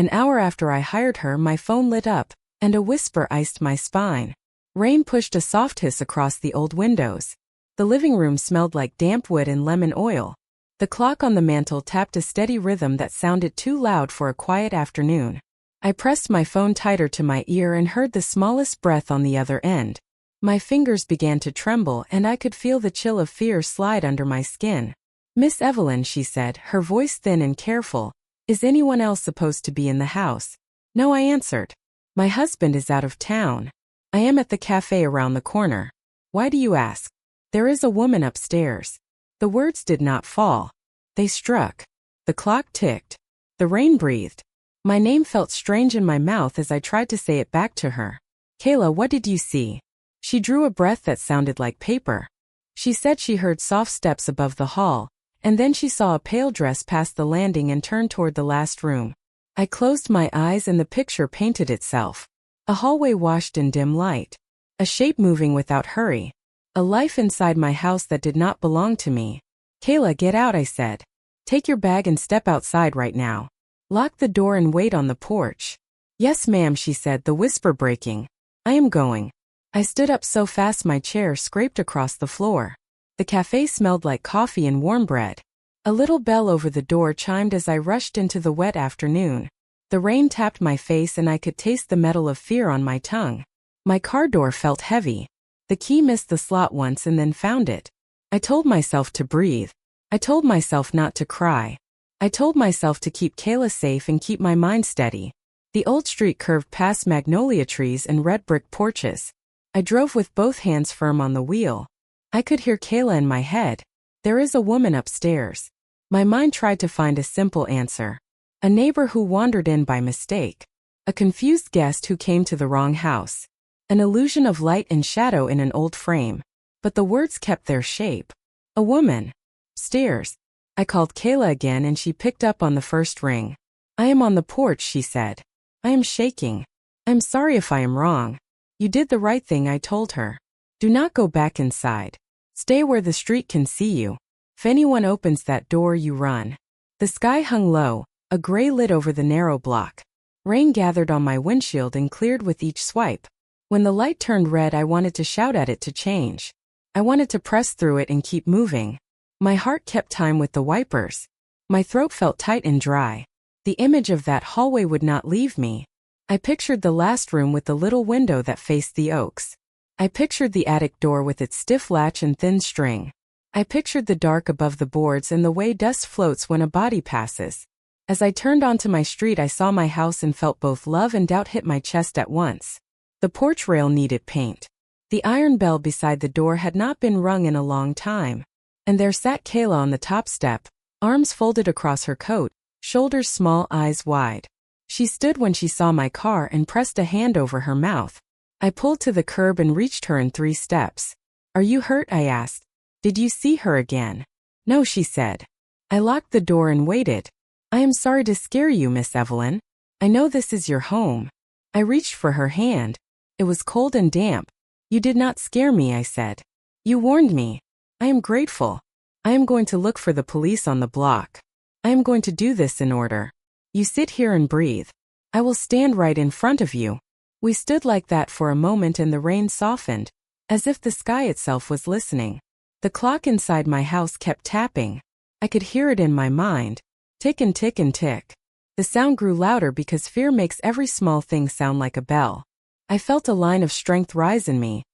An hour after I hired her, my phone lit up, and a whisper iced my spine. Rain pushed a soft hiss across the old windows. The living room smelled like damp wood and lemon oil. The clock on the mantel tapped a steady rhythm that sounded too loud for a quiet afternoon. I pressed my phone tighter to my ear and heard the smallest breath on the other end. My fingers began to tremble and I could feel the chill of fear slide under my skin. "Miss Evelyn," she said, her voice thin and careful, "is anyone else supposed to be in the house?" "No," I answered. "My husband is out of town. I am at the cafe around the corner." "Why do you ask?" "There is a woman upstairs." The words did not fall. They struck. The clock ticked. The rain breathed. My name felt strange in my mouth as I tried to say it back to her. "Kayla, what did you see?" She drew a breath that sounded like paper. She said she heard soft steps above the hall, and then she saw a pale dress pass the landing and turn toward the last room. I closed my eyes and the picture painted itself. A hallway washed in dim light. A shape moving without hurry. A life inside my house that did not belong to me. "Kayla, get out," I said. "Take your bag and step outside right now. Lock the door and wait on the porch." "Yes, ma'am," she said, the whisper breaking. "I am going." I stood up so fast my chair scraped across the floor. The cafe smelled like coffee and warm bread. A little bell over the door chimed as I rushed into the wet afternoon. The rain tapped my face and I could taste the metal of fear on my tongue. My car door felt heavy. The key missed the slot once and then found it. I told myself to breathe. I told myself not to cry. I told myself to keep Kayla safe and keep my mind steady. The old street curved past magnolia trees and red brick porches. I drove with both hands firm on the wheel. I could hear Kayla in my head. "There is a woman upstairs." My mind tried to find a simple answer. A neighbor who wandered in by mistake. A confused guest who came to the wrong house. An illusion of light and shadow in an old frame. But the words kept their shape. A woman. Stairs. I called Kayla again and she picked up on the first ring. "I am on the porch," she said. I am shaking. "I'm sorry if I am wrong." "You did the right thing," I told her. "Do not go back inside. Stay where the street can see you. If anyone opens that door, you run." The sky hung low, a gray lid over the narrow block. Rain gathered on my windshield and cleared with each swipe. When the light turned red, I wanted to shout at it to change. I wanted to press through it and keep moving. My heart kept time with the wipers. My throat felt tight and dry. The image of that hallway would not leave me. I pictured the last room with the little window that faced the oaks. I pictured the attic door with its stiff latch and thin string. I pictured the dark above the boards and the way dust floats when a body passes. As I turned onto my street, I saw my house and felt both love and doubt hit my chest at once. The porch rail needed paint. The iron bell beside the door had not been rung in a long time. And there sat Kayla on the top step, arms folded across her coat, shoulders small, eyes wide. She stood when she saw my car and pressed a hand over her mouth. I pulled to the curb and reached her in 3 steps. "Are you hurt?" I asked. "Did you see her again?" "No," she said. I locked the door and waited. "I am sorry to scare you, Miss Evelyn. I know this is your home." I reached for her hand. It was cold and damp. "You did not scare me," I said. "You warned me. I am grateful. I am going to look for the police on the block. I am going to do this in order. You sit here and breathe. I will stand right in front of you." We stood like that for a moment and the rain softened, as if the sky itself was listening. The clock inside my house kept tapping. I could hear it in my mind. Tick and tick and tick. The sound grew louder because fear makes every small thing sound like a bell. I felt a line of strength rise in me.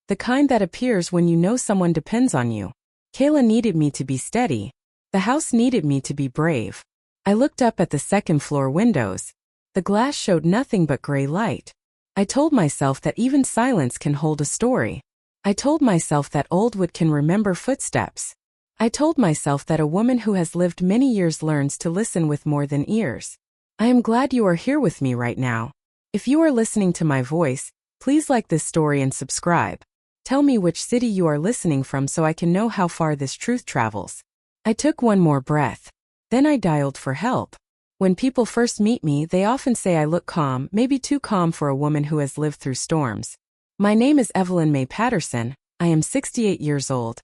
The kind that appears when you know someone depends on you. Kayla needed me to be steady. The house needed me to be brave. I looked up at the second-floor windows. The glass showed nothing but gray light. I told myself that even silence can hold a story. I told myself that old wood can remember footsteps. I told myself that a woman who has lived many years learns to listen with more than ears. I am glad you are here with me right now. If you are listening to my voice, please like this story and subscribe. Tell me which city you are listening from so I can know how far this truth travels. I took one more breath. Then I dialed for help. When people first meet me, they often say I look calm, maybe too calm for a woman who has lived through storms. My name is Evelyn Mae Patterson. I am 68 years old.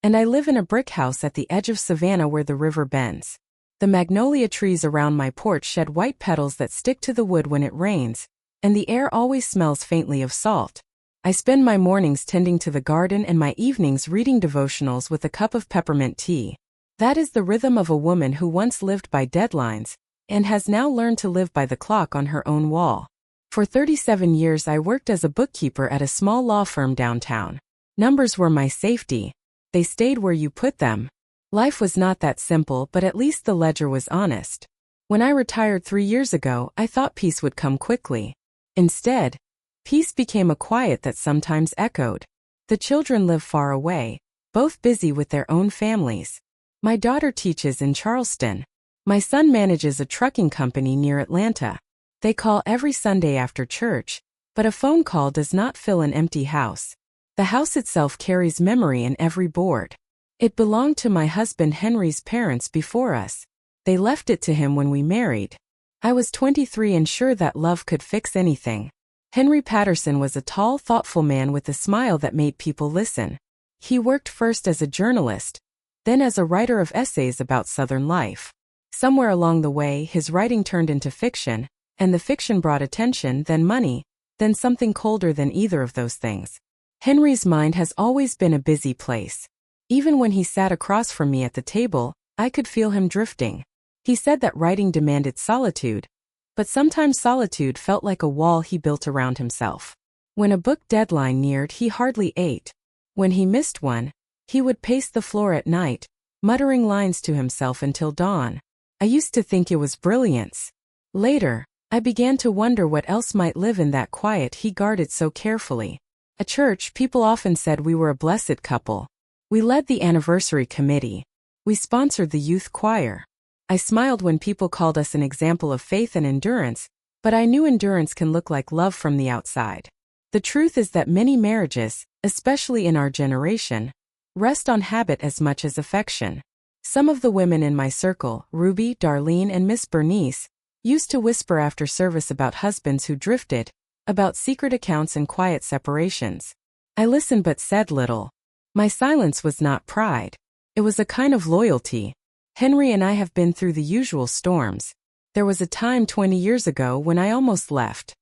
And I live in a brick house at the edge of Savannah where the river bends. The magnolia trees around my porch shed white petals that stick to the wood when it rains, and the air always smells faintly of salt. I spend my mornings tending to the garden and my evenings reading devotionals with a cup of peppermint tea. That is the rhythm of a woman who once lived by deadlines and has now learned to live by the clock on her own wall. For 37 years I worked as a bookkeeper at a small law firm downtown. Numbers were my safety. They stayed where you put them. Life was not that simple, but at least the ledger was honest. When I retired 3 years ago, I thought peace would come quickly. Instead, peace became a quiet that sometimes echoed. The children live far away, both busy with their own families. My daughter teaches in Charleston. My son manages a trucking company near Atlanta. They call every Sunday after church, but a phone call does not fill an empty house. The house itself carries memory in every board. It belonged to my husband Henry's parents before us. They left it to him when we married. I was 23 and sure that love could fix anything. Henry Patterson was a tall, thoughtful man with a smile that made people listen. He worked first as a journalist, then as a writer of essays about Southern life. Somewhere along the way, his writing turned into fiction, and the fiction brought attention, then money, then something colder than either of those things. Henry's mind has always been a busy place. Even when he sat across from me at the table, I could feel him drifting. He said that writing demanded solitude, but sometimes solitude felt like a wall he built around himself. When a book deadline neared, he hardly ate. When he missed one, he would pace the floor at night, muttering lines to himself until dawn. I used to think it was brilliance. Later, I began to wonder what else might live in that quiet he guarded so carefully. At church, people often said we were a blessed couple. We led the anniversary committee. We sponsored the youth choir. I smiled when people called us an example of faith and endurance, but I knew endurance can look like love from the outside. The truth is that many marriages, especially in our generation, rest on habit as much as affection. Some of the women in my circle, Ruby, Darlene, and Miss Bernice, used to whisper after service about husbands who drifted, about secret accounts and quiet separations. I listened but said little. My silence was not pride. It was a kind of loyalty. Henry and I have been through the usual storms. There was a time 20 years ago when I almost left.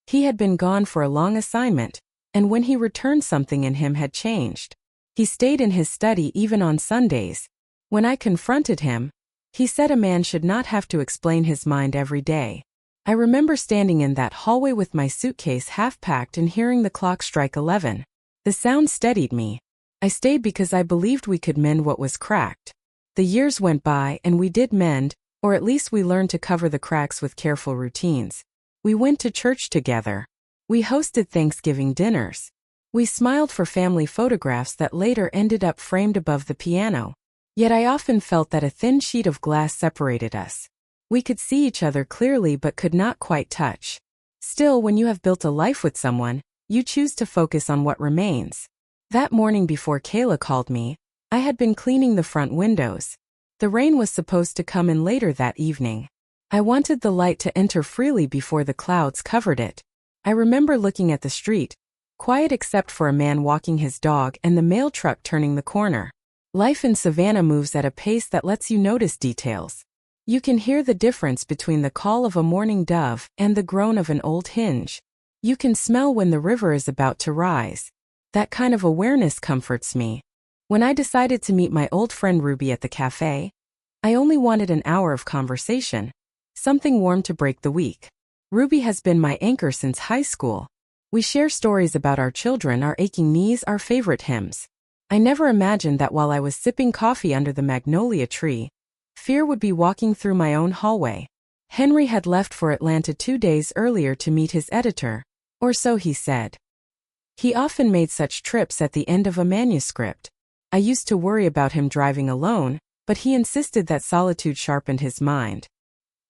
He had been gone for a long assignment, and when he returned something in him had changed. He stayed in his study even on Sundays. When I confronted him, he said a man should not have to explain his mind every day. I remember standing in that hallway with my suitcase half-packed and hearing the clock strike 11. The sound steadied me. I stayed because I believed we could mend what was cracked. The years went by and we did mend, or at least we learned to cover the cracks with careful routines. We went to church together. We hosted Thanksgiving dinners. We smiled for family photographs that later ended up framed above the piano. Yet I often felt that a thin sheet of glass separated us. We could see each other clearly but could not quite touch. Still, when you have built a life with someone, you choose to focus on what remains. That morning before Kayla called me, I had been cleaning the front windows. The rain was supposed to come in later that evening. I wanted the light to enter freely before the clouds covered it. I remember looking at the street, quiet except for a man walking his dog and the mail truck turning the corner. Life in Savannah moves at a pace that lets you notice details. You can hear the difference between the call of a mourning dove and the groan of an old hinge. You can smell when the river is about to rise. That kind of awareness comforts me. When I decided to meet my old friend Ruby at the cafe, I only wanted an hour of conversation, something warm to break the week. Ruby has been my anchor since high school. We share stories about our children, our aching knees, our favorite hymns. I never imagined that while I was sipping coffee under the magnolia tree, fear would be walking through my own hallway. Henry had left for Atlanta 2 days earlier to meet his editor, or so he said. He often made such trips at the end of a manuscript. I used to worry about him driving alone, but he insisted that solitude sharpened his mind.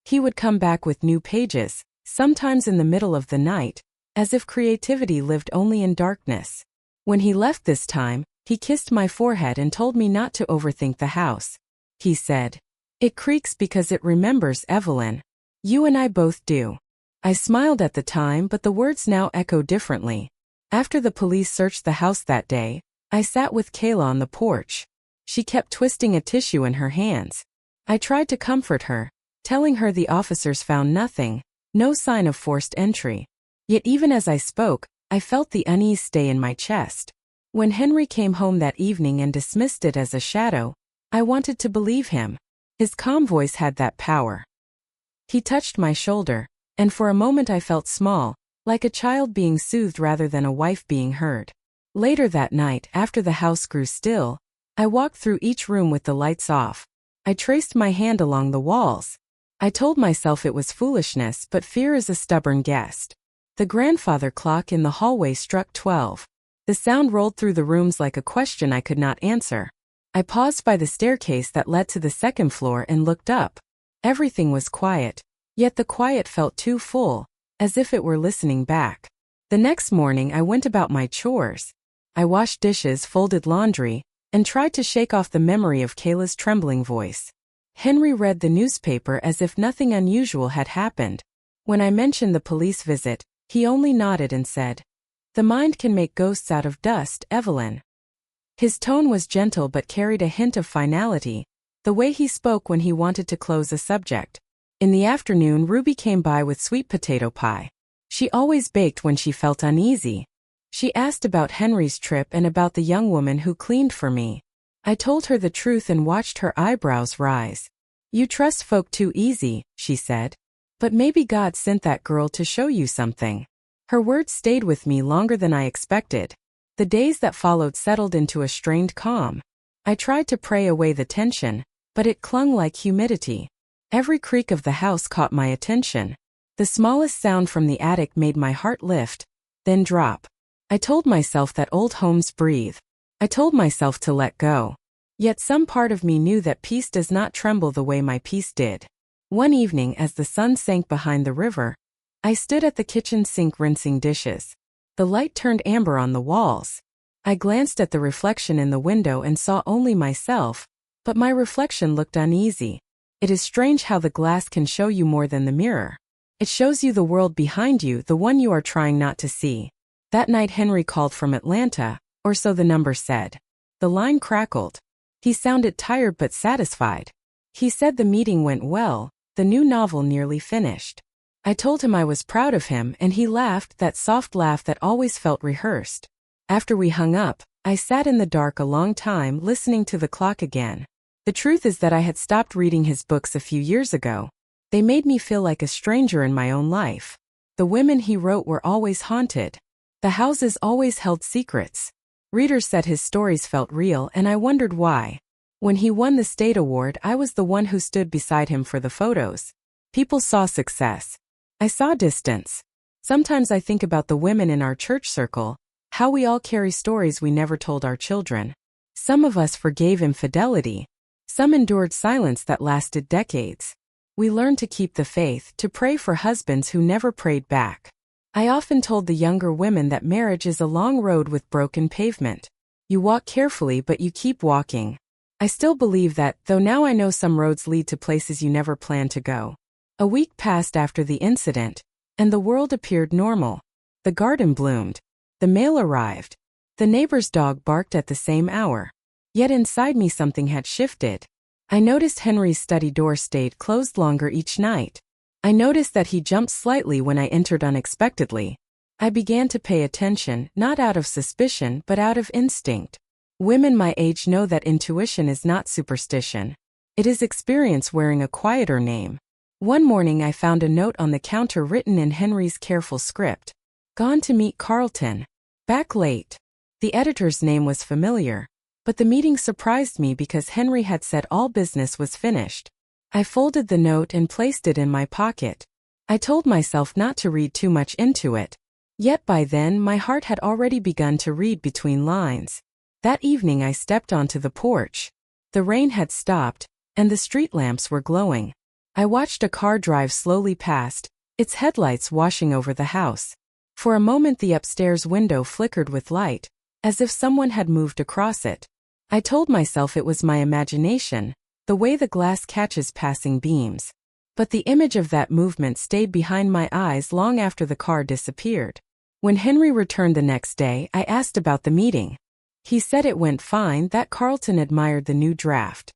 He would come back with new pages, sometimes in the middle of the night, as if creativity lived only in darkness. When he left this time, he kissed my forehead and told me not to overthink the house. He said, "It creaks because it remembers Evelyn. You and I both do." I smiled at the time, but the words now echo differently. After the police searched the house that day, I sat with Kayla on the porch. She kept twisting a tissue in her hands. I tried to comfort her, telling her the officers found nothing, no sign of forced entry. Yet even as I spoke, I felt the unease stay in my chest. When Henry came home that evening and dismissed it as a shadow, I wanted to believe him. His calm voice had that power. He touched my shoulder, and for a moment I felt small, like a child being soothed rather than a wife being heard. Later that night, after the house grew still, I walked through each room with the lights off. I traced my hand along the walls. I told myself it was foolishness, but fear is a stubborn guest. The grandfather clock in the hallway struck 12. The sound rolled through the rooms like a question I could not answer. I paused by the staircase that led to the second floor and looked up. Everything was quiet, yet the quiet felt too full, as if it were listening back. The next morning I went about my chores. I washed dishes, folded laundry, and tried to shake off the memory of Kayla's trembling voice. Henry read the newspaper as if nothing unusual had happened. When I mentioned the police visit, he only nodded and said, "The mind can make ghosts out of dust, Evelyn." His tone was gentle but carried a hint of finality, the way he spoke when he wanted to close a subject. In the afternoon, Ruby came by with sweet potato pie. She always baked when she felt uneasy. She asked about Henry's trip and about the young woman who cleaned for me. I told her the truth and watched her eyebrows rise. "You trust folk too easy," she said. "But maybe God sent that girl to show you something." Her words stayed with me longer than I expected. The days that followed settled into a strained calm. I tried to pray away the tension, but it clung like humidity. Every creak of the house caught my attention. The smallest sound from the attic made my heart lift, then drop. I told myself that old homes breathe. I told myself to let go. Yet some part of me knew that peace does not tremble the way my peace did. One evening, as the sun sank behind the river, I stood at the kitchen sink rinsing dishes. The light turned amber on the walls. I glanced at the reflection in the window and saw only myself, but my reflection looked uneasy. It is strange how the glass can show you more than the mirror. It shows you the world behind you, the one you are trying not to see. That night Henry called from Atlanta, or so the number said. The line crackled. He sounded tired but satisfied. He said the meeting went well, the new novel nearly finished. I told him I was proud of him and he laughed, that soft laugh that always felt rehearsed. After we hung up, I sat in the dark a long time listening to the clock again. The truth is that I had stopped reading his books a few years ago. They made me feel like a stranger in my own life. The women he wrote were always haunted. The houses always held secrets. Readers said his stories felt real and I wondered why. When he won the state award, I was the one who stood beside him for the photos. People saw success. I saw distance. Sometimes I think about the women in our church circle, how we all carry stories we never told our children. Some of us forgave infidelity. Some endured silence that lasted decades. We learned to keep the faith, to pray for husbands who never prayed back. I often told the younger women that marriage is a long road with broken pavement. You walk carefully but you keep walking. I still believe that, though now I know some roads lead to places you never planned to go. A week passed after the incident, and the world appeared normal. The garden bloomed. The mail arrived. The neighbor's dog barked at the same hour. Yet inside me something had shifted. I noticed Henry's study door stayed closed longer each night. I noticed that he jumped slightly when I entered unexpectedly. I began to pay attention, not out of suspicion but out of instinct. Women my age know that intuition is not superstition. It is experience wearing a quieter name. One morning I found a note on the counter written in Henry's careful script. Gone to meet Carlton. Back late. The editor's name was familiar, but the meeting surprised me because Henry had said all business was finished. I folded the note and placed it in my pocket. I told myself not to read too much into it. Yet by then my heart had already begun to read between lines. That evening I stepped onto the porch. The rain had stopped, and the street lamps were glowing. I watched a car drive slowly past, its headlights washing over the house. For a moment the upstairs window flickered with light, as if someone had moved across it. I told myself it was my imagination, the way the glass catches passing beams. But the image of that movement stayed behind my eyes long after the car disappeared. When Henry returned the next day, I asked about the meeting. He said it went fine, that Carlton admired the new draft.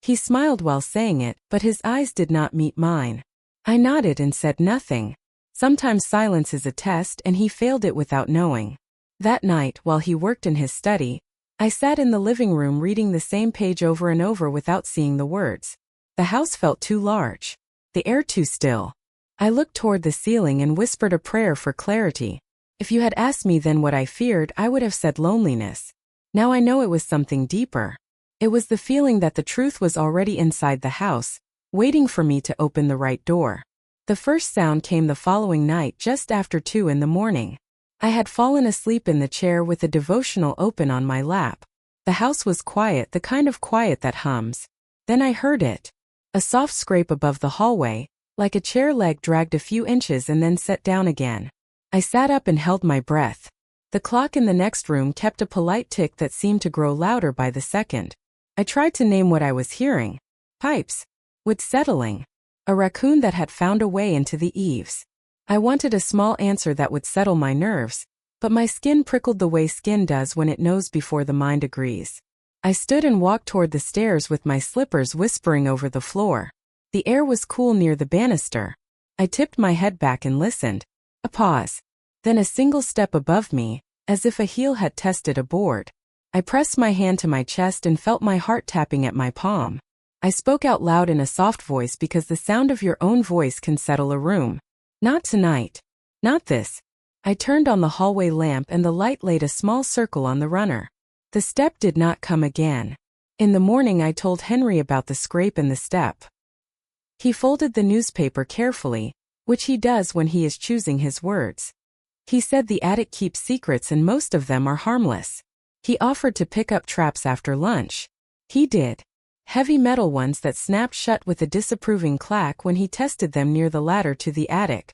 He smiled while saying it, but his eyes did not meet mine. I nodded and said nothing. Sometimes silence is a test, and he failed it without knowing. That night, while he worked in his study, I sat in the living room reading the same page over and over without seeing the words. The house felt too large. The air too still. I looked toward the ceiling and whispered a prayer for clarity. If you had asked me then what I feared, I would have said loneliness. Now I know it was something deeper. It was the feeling that the truth was already inside the house, waiting for me to open the right door. The first sound came the following night just after 2 in the morning. I had fallen asleep in the chair with a devotional open on my lap. The house was quiet, the kind of quiet that hums. Then I heard it. A soft scrape above the hallway, like a chair leg dragged a few inches and then set down again. I sat up and held my breath. The clock in the next room kept a polite tick that seemed to grow louder by the second. I tried to name what I was hearing. Pipes. Wood settling. A raccoon that had found a way into the eaves. I wanted a small answer that would settle my nerves, but my skin prickled the way skin does when it knows before the mind agrees. I stood and walked toward the stairs with my slippers whispering over the floor. The air was cool near the banister. I tipped my head back and listened. A pause. Then a single step above me, as if a heel had tested a board. I pressed my hand to my chest and felt my heart tapping at my palm. I spoke out loud in a soft voice because the sound of your own voice can settle a room. Not tonight. Not this. I turned on the hallway lamp and the light laid a small circle on the runner. The step did not come again. In the morning I told Henry about the scrape and the step. He folded the newspaper carefully, which he does when he is choosing his words. He said the attic keeps secrets and most of them are harmless. He offered to pick up traps after lunch. He did. Heavy metal ones that snapped shut with a disapproving clack when he tested them near the ladder to the attic.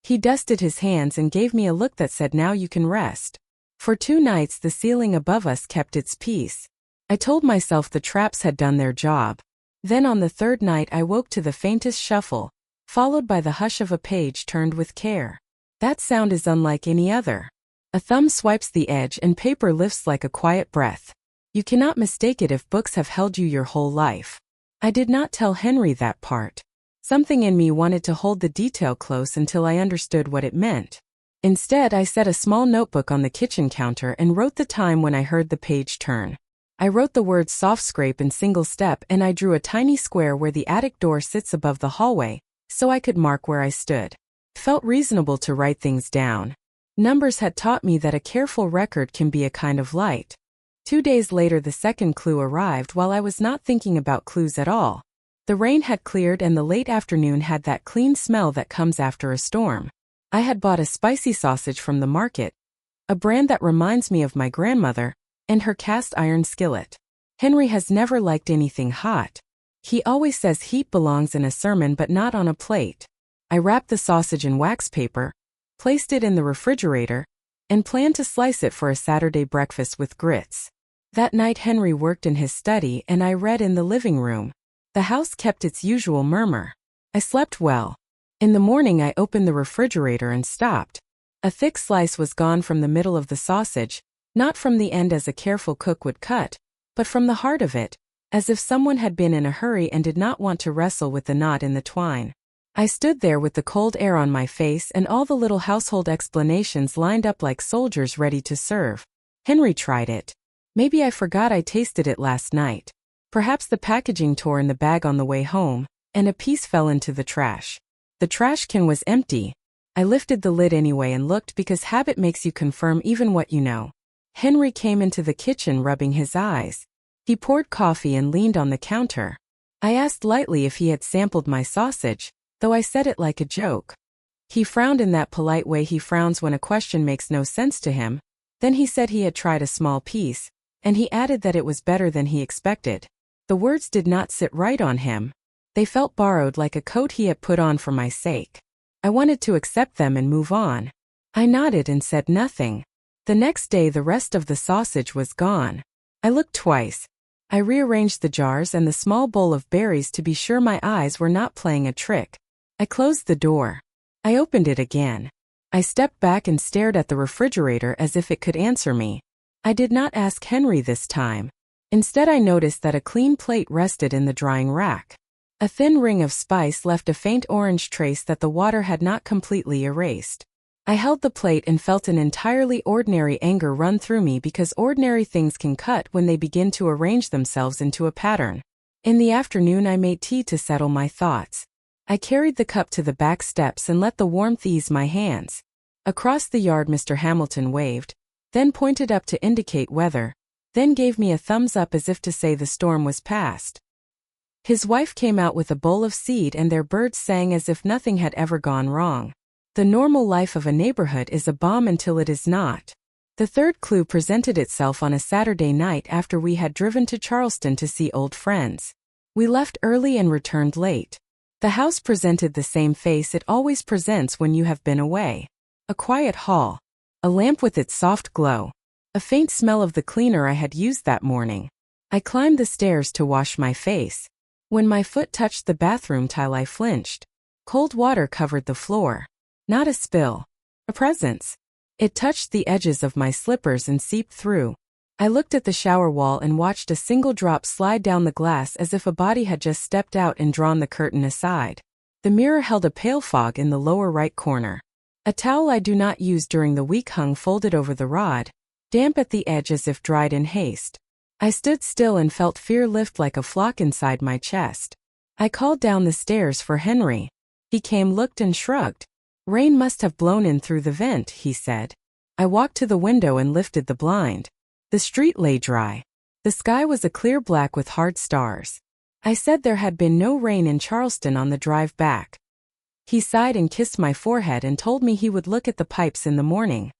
He dusted his hands and gave me a look that said, "Now you can rest." For 2 nights the ceiling above us kept its peace. I told myself the traps had done their job. Then on the 3rd night I woke to the faintest shuffle, followed by the hush of a page turned with care. That sound is unlike any other. A thumb swipes the edge and paper lifts like a quiet breath. You cannot mistake it if books have held you your whole life. I did not tell Henry that part. Something in me wanted to hold the detail close until I understood what it meant. Instead, I set a small notebook on the kitchen counter and wrote the time when I heard the page turn. I wrote the words soft scrape and single step, and I drew a tiny square where the attic door sits above the hallway, so I could mark where I stood. It felt reasonable to write things down. Numbers had taught me that a careful record can be a kind of light. 2 days later the second clue arrived while I was not thinking about clues at all. The rain had cleared and the late afternoon had that clean smell that comes after a storm. I had bought a spicy sausage from the market, a brand that reminds me of my grandmother, and her cast iron skillet. Henry has never liked anything hot. He always says heat belongs in a sermon but not on a plate. I wrapped the sausage in wax paper, placed it in the refrigerator, and planned to slice it for a Saturday breakfast with grits. That night Henry worked in his study and I read in the living room. The house kept its usual murmur. I slept well. In the morning I opened the refrigerator and stopped. A thick slice was gone from the middle of the sausage, not from the end as a careful cook would cut, but from the heart of it, as if someone had been in a hurry and did not want to wrestle with the knot in the twine. I stood there with the cold air on my face and all the little household explanations lined up like soldiers ready to serve. Henry tried it. Maybe I forgot I tasted it last night. Perhaps the packaging tore in the bag on the way home, and a piece fell into the trash. The trash can was empty. I lifted the lid anyway and looked because habit makes you confirm even what you know. Henry came into the kitchen rubbing his eyes. He poured coffee and leaned on the counter. I asked lightly if he had sampled my sausage, though I said it like a joke. He frowned in that polite way he frowns when a question makes no sense to him. Then he said he had tried a small piece, and he added that it was better than he expected. The words did not sit right on him. They felt borrowed like a coat he had put on for my sake. I wanted to accept them and move on. I nodded and said nothing. The next day the rest of the sausage was gone. I looked twice. I rearranged the jars and the small bowl of berries to be sure my eyes were not playing a trick. I closed the door. I opened it again. I stepped back and stared at the refrigerator as if it could answer me. I did not ask Henry this time. Instead, I noticed that a clean plate rested in the drying rack. A thin ring of spice left a faint orange trace that the water had not completely erased. I held the plate and felt an entirely ordinary anger run through me because ordinary things can cut when they begin to arrange themselves into a pattern. In the afternoon, I made tea to settle my thoughts. I carried the cup to the back steps and let the warmth ease my hands. Across the yard, Mr. Hamilton waved, then pointed up to indicate weather, then gave me a thumbs up as if to say the storm was past. His wife came out with a bowl of seed and their birds sang as if nothing had ever gone wrong. The normal life of a neighborhood is a bomb until it is not. The third clue presented itself on a Saturday night after we had driven to Charleston to see old friends. We left early and returned late. The house presented the same face it always presents when you have been away. A quiet hall. A lamp with its soft glow. A faint smell of the cleaner I had used that morning. I climbed the stairs to wash my face. When my foot touched the bathroom tile, I flinched. Cold water covered the floor. Not a spill. A presence. It touched the edges of my slippers and seeped through. I looked at the shower wall and watched a single drop slide down the glass as if a body had just stepped out and drawn the curtain aside. The mirror held a pale fog in the lower right corner. A towel I do not use during the week hung folded over the rod, damp at the edge as if dried in haste. I stood still and felt fear lift like a flock inside my chest. I called down the stairs for Henry. He came, looked, and shrugged. Rain must have blown in through the vent, he said. I walked to the window and lifted the blind. The street lay dry. The sky was a clear black with hard stars. I said there had been no rain in Charleston on the drive back. He sighed and kissed my forehead and told me he would look at the pipes in the morning.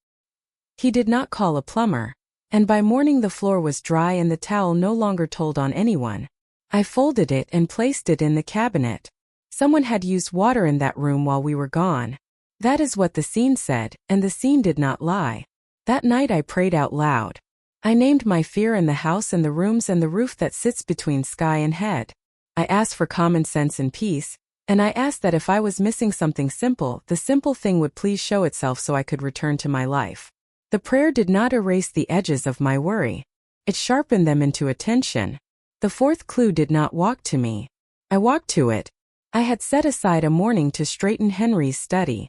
He did not call a plumber, and by morning the floor was dry and the towel no longer told on anyone. I folded it and placed it in the cabinet. Someone had used water in that room while we were gone. That is what the scene said, and the scene did not lie. That night I prayed out loud. I named my fear and the house and the rooms and the roof that sits between sky and head. I asked for common sense and peace, and I asked that if I was missing something simple, the simple thing would please show itself so I could return to my life. The prayer did not erase the edges of my worry. It sharpened them into attention. The fourth clue did not walk to me. I walked to it. I had set aside a morning to straighten Henry's study.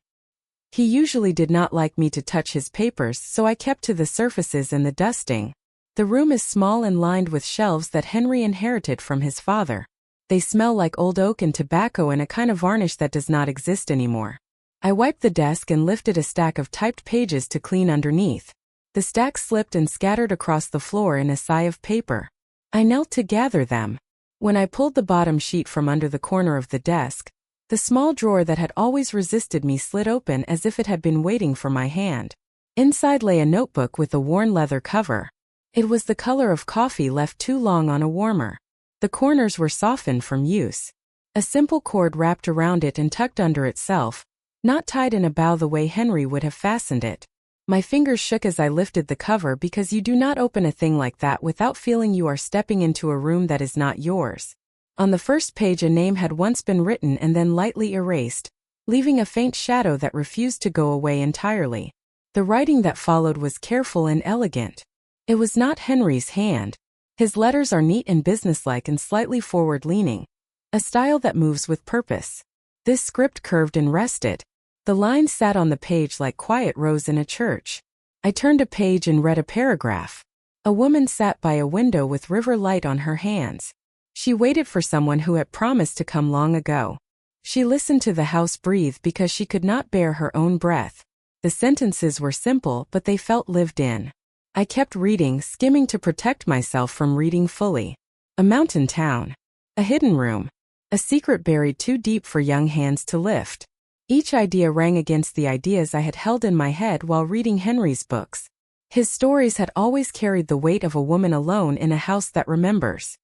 He usually did not like me to touch his papers, so I kept to the surfaces and the dusting. The room is small and lined with shelves that Henry inherited from his father. They smell like old oak and tobacco and a kind of varnish that does not exist anymore. I wiped the desk and lifted a stack of typed pages to clean underneath. The stack slipped and scattered across the floor in a sigh of paper. I knelt to gather them. When I pulled the bottom sheet from under the corner of the desk, the small drawer that had always resisted me slid open as if it had been waiting for my hand. Inside lay a notebook with a worn leather cover. It was the color of coffee left too long on a warmer. The corners were softened from use. A simple cord wrapped around it and tucked under itself, not tied in a bow the way Henry would have fastened it. My fingers shook as I lifted the cover because you do not open a thing like that without feeling you are stepping into a room that is not yours. On the first page a name had once been written and then lightly erased, leaving a faint shadow that refused to go away entirely. The writing that followed was careful and elegant. It was not Henry's hand. His letters are neat and businesslike and slightly forward-leaning, a style that moves with purpose. This script curved and rested. The lines sat on the page like quiet rows in a church. I turned a page and read a paragraph. A woman sat by a window with river light on her hands. She waited for someone who had promised to come long ago. She listened to the house breathe because she could not bear her own breath. The sentences were simple, but they felt lived in. I kept reading, skimming to protect myself from reading fully. A mountain town. A hidden room. A secret buried too deep for young hands to lift. Each idea rang against the ideas I had held in my head while reading Henry's books. His stories had always carried the weight of a woman alone in a house that remembers.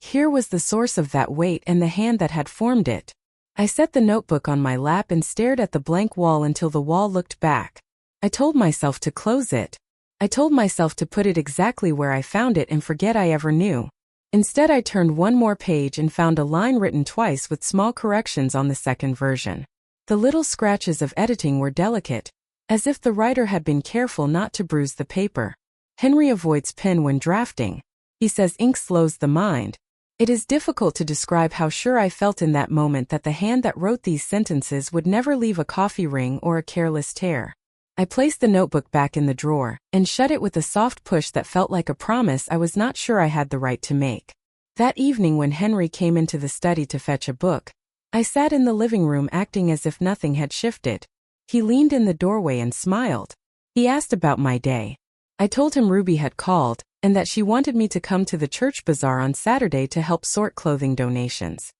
Here was the source of that weight and the hand that had formed it. I set the notebook on my lap and stared at the blank wall until the wall looked back. I told myself to close it. I told myself to put it exactly where I found it and forget I ever knew. Instead, I turned one more page and found a line written twice with small corrections on the second version. The little scratches of editing were delicate, as if the writer had been careful not to bruise the paper. Henry avoids pen when drafting. He says ink slows the mind. It is difficult to describe how sure I felt in that moment that the hand that wrote these sentences would never leave a coffee ring or a careless tear. I placed the notebook back in the drawer and shut it with a soft push that felt like a promise I was not sure I had the right to make. That evening when Henry came into the study to fetch a book, I sat in the living room acting as if nothing had shifted. He leaned in the doorway and smiled. He asked about my day. I told him Ruby had called, and that she wanted me to come to the church bazaar on Saturday to help sort clothing donations.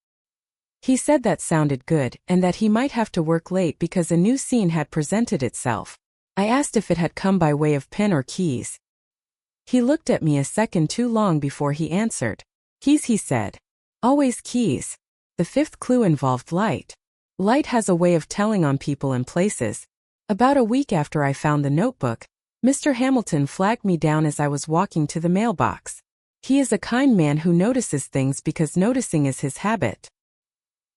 He said that sounded good, and that he might have to work late because a new scene had presented itself. I asked if it had come by way of pen or keys. He looked at me a second too long before he answered. Keys, he said. Always keys. The fifth clue involved light. Light has a way of telling on people and places. About a week after I found the notebook, Mr. Hamilton flagged me down as I was walking to the mailbox. He is a kind man who notices things because noticing is his habit.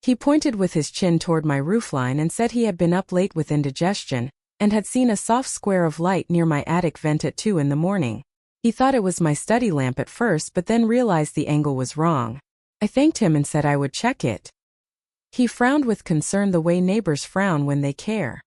He pointed with his chin toward my roofline and said he had been up late with indigestion and had seen a soft square of light near my attic vent at 2 in the morning. He thought it was my study lamp at first but then realized the angle was wrong. I thanked him and said I would check it. He frowned with concern the way neighbors frown when they care.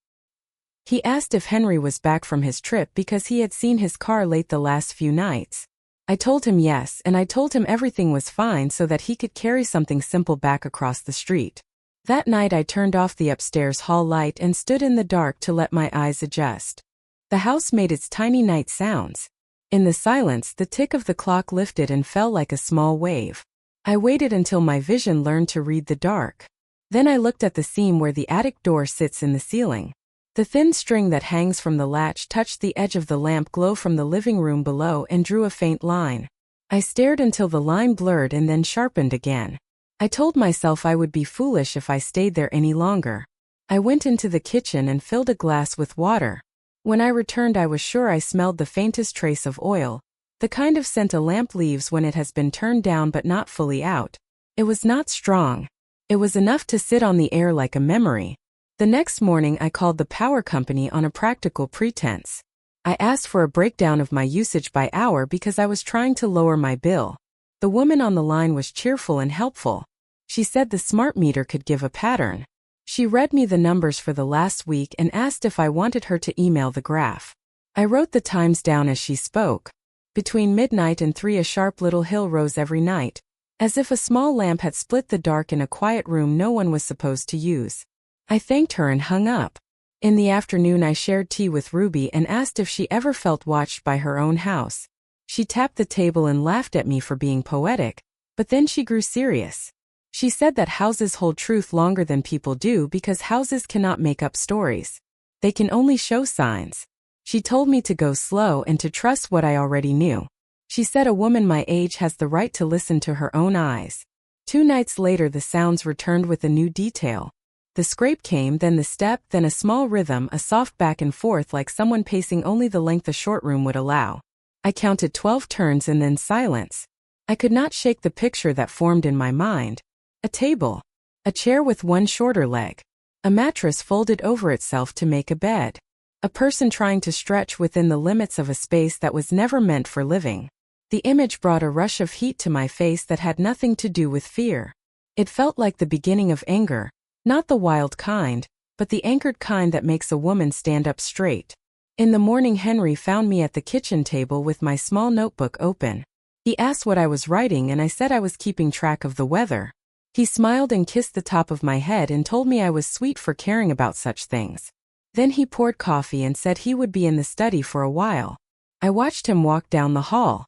He asked if Henry was back from his trip because he had seen his car late the last few nights. I told him yes, and I told him everything was fine so that he could carry something simple back across the street. That night I turned off the upstairs hall light and stood in the dark to let my eyes adjust. The house made its tiny night sounds. In the silence, the tick of the clock lifted and fell like a small wave. I waited until my vision learned to read the dark. Then I looked at the seam where the attic door sits in the ceiling. The thin string that hangs from the latch touched the edge of the lamp glow from the living room below and drew a faint line. I stared until the line blurred and then sharpened again. I told myself I would be foolish if I stayed there any longer. I went into the kitchen and filled a glass with water. When I returned, I was sure I smelled the faintest trace of oil, the kind of scent a lamp leaves when it has been turned down but not fully out. It was not strong. It was enough to sit on the air like a memory. The next morning I called the power company on a practical pretense. I asked for a breakdown of my usage by hour because I was trying to lower my bill. The woman on the line was cheerful and helpful. She said the smart meter could give a pattern. She read me the numbers for the last week and asked if I wanted her to email the graph. I wrote the times down as she spoke. Between midnight and 3 a sharp little hill rose every night, as if a small lamp had split the dark in a quiet room no one was supposed to use. I thanked her and hung up. In the afternoon I shared tea with Ruby and asked if she ever felt watched by her own house. She tapped the table and laughed at me for being poetic, but then she grew serious. She said that houses hold truth longer than people do because houses cannot make up stories. They can only show signs. She told me to go slow and to trust what I already knew. She said a woman my age has the right to listen to her own eyes. 2 nights later the sounds returned with a new detail. The scrape came, then the step, then a small rhythm, a soft back and forth like someone pacing only the length a short room would allow. I counted 12 turns and then silence. I could not shake the picture that formed in my mind. A table. A chair with one shorter leg. A mattress folded over itself to make a bed. A person trying to stretch within the limits of a space that was never meant for living. The image brought a rush of heat to my face that had nothing to do with fear. It felt like the beginning of anger. Not the wild kind, but the anchored kind that makes a woman stand up straight. In the morning Henry found me at the kitchen table with my small notebook open. He asked what I was writing and I said I was keeping track of the weather. He smiled and kissed the top of my head and told me I was sweet for caring about such things. Then he poured coffee and said he would be in the study for a while. I watched him walk down the hall.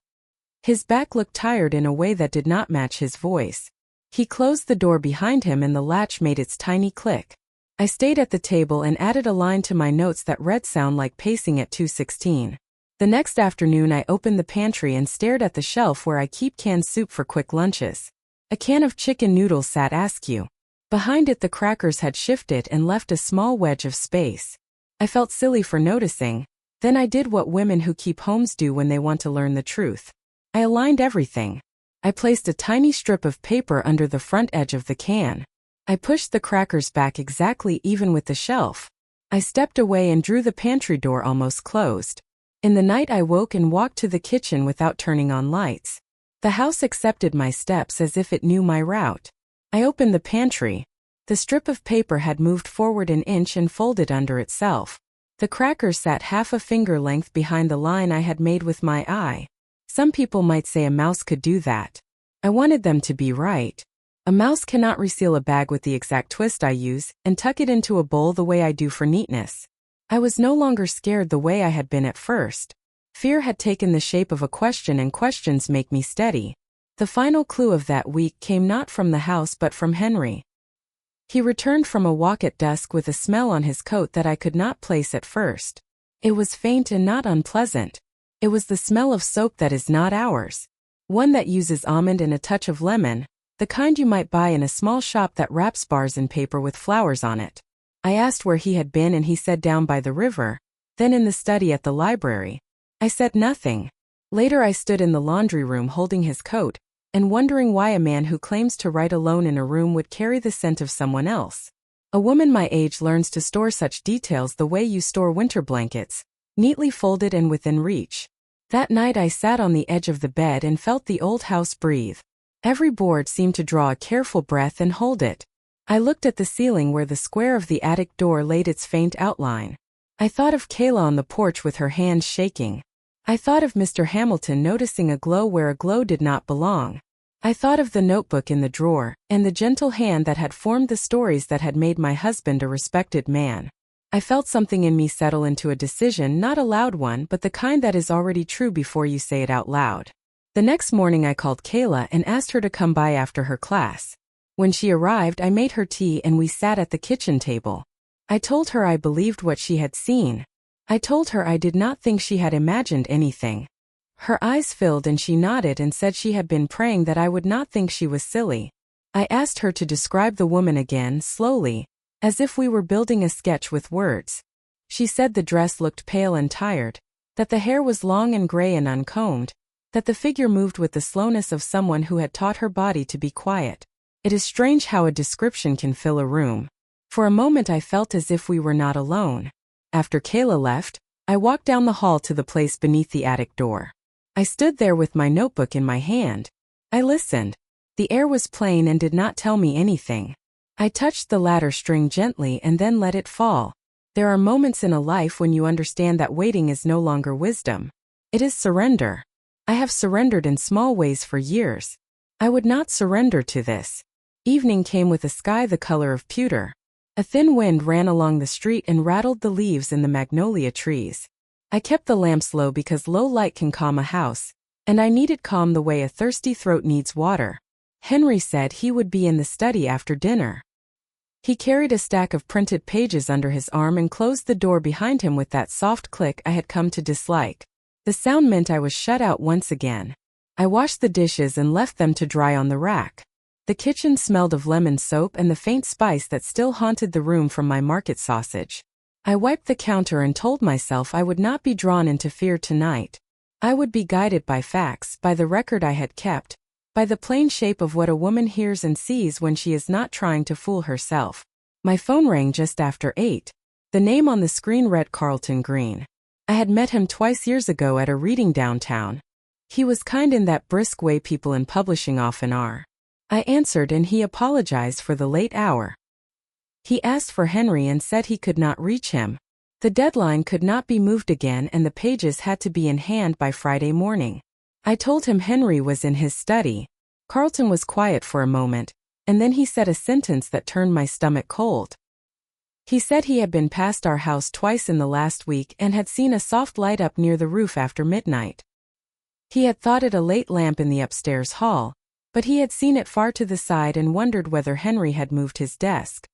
His back looked tired in a way that did not match his voice. He closed the door behind him and the latch made its tiny click. I stayed at the table and added a line to my notes that read sound like pacing at 2:16. The next afternoon I opened the pantry and stared at the shelf where I keep canned soup for quick lunches. A can of chicken noodles sat askew. Behind it the crackers had shifted and left a small wedge of space. I felt silly for noticing. Then I did what women who keep homes do when they want to learn the truth. I aligned everything. I placed a tiny strip of paper under the front edge of the can. I pushed the crackers back exactly even with the shelf. I stepped away and drew the pantry door almost closed. In the night I woke and walked to the kitchen without turning on lights. The house accepted my steps as if it knew my route. I opened the pantry. The strip of paper had moved forward an inch and folded under itself. The crackers sat half a finger length behind the line I had made with my eye. Some people might say a mouse could do that. I wanted them to be right. A mouse cannot reseal a bag with the exact twist I use and tuck it into a bowl the way I do for neatness. I was no longer scared the way I had been at first. Fear had taken the shape of a question, and questions make me steady. The final clue of that week came not from the house but from Henry. He returned from a walk at dusk with a smell on his coat that I could not place at first. It was faint and not unpleasant. It was the smell of soap that is not ours. One that uses almond and a touch of lemon, the kind you might buy in a small shop that wraps bars in paper with flowers on it. I asked where he had been, and he said down by the river, then in the study at the library. I said nothing. Later I stood in the laundry room holding his coat, and wondering why a man who claims to write alone in a room would carry the scent of someone else. A woman my age learns to store such details the way you store winter blankets, neatly folded and within reach. That night I sat on the edge of the bed and felt the old house breathe. Every board seemed to draw a careful breath and hold it. I looked at the ceiling where the square of the attic door laid its faint outline. I thought of Kayla on the porch with her hands shaking. I thought of Mr. Hamilton noticing a glow where a glow did not belong. I thought of the notebook in the drawer, and the gentle hand that had formed the stories that had made my husband a respected man. I felt something in me settle into a decision, not a loud one, but the kind that is already true before you say it out loud. The next morning I called Kayla and asked her to come by after her class. When she arrived, I made her tea and we sat at the kitchen table. I told her I believed what she had seen. I told her I did not think she had imagined anything. Her eyes filled and she nodded and said she had been praying that I would not think she was silly. I asked her to describe the woman again, slowly, as if we were building a sketch with words. She said the dress looked pale and tired, that the hair was long and gray and uncombed, that the figure moved with the slowness of someone who had taught her body to be quiet. It is strange how a description can fill a room. For a moment I felt as if we were not alone. After Kayla left, I walked down the hall to the place beneath the attic door. I stood there with my notebook in my hand. I listened. The air was plain and did not tell me anything. I touched the ladder string gently and then let it fall. There are moments in a life when you understand that waiting is no longer wisdom. It is surrender. I have surrendered in small ways for years. I would not surrender to this. Evening came with a sky the color of pewter. A thin wind ran along the street and rattled the leaves in the magnolia trees. I kept the lamps low because low light can calm a house, and I needed calm the way a thirsty throat needs water. Henry said he would be in the study after dinner. He carried a stack of printed pages under his arm and closed the door behind him with that soft click I had come to dislike. The sound meant I was shut out once again. I washed the dishes and left them to dry on the rack. The kitchen smelled of lemon soap and the faint spice that still haunted the room from my market sausage. I wiped the counter and told myself I would not be drawn into fear tonight. I would be guided by facts, by the record I had kept, by the plain shape of what a woman hears and sees when she is not trying to fool herself. My phone rang just after 8. The name on the screen read Carlton Green. I had met him twice years ago at a reading downtown. He was kind in that brisk way people in publishing often are. I answered and he apologized for the late hour. He asked for Henry and said he could not reach him. The deadline could not be moved again and the pages had to be in hand by Friday morning. I told him Henry was in his study. Carlton was quiet for a moment, and then he said a sentence that turned my stomach cold. He said he had been past our house twice in the last week and had seen a soft light up near the roof after midnight. He had thought it a late lamp in the upstairs hall, but he had seen it far to the side and wondered whether Henry had moved his desk.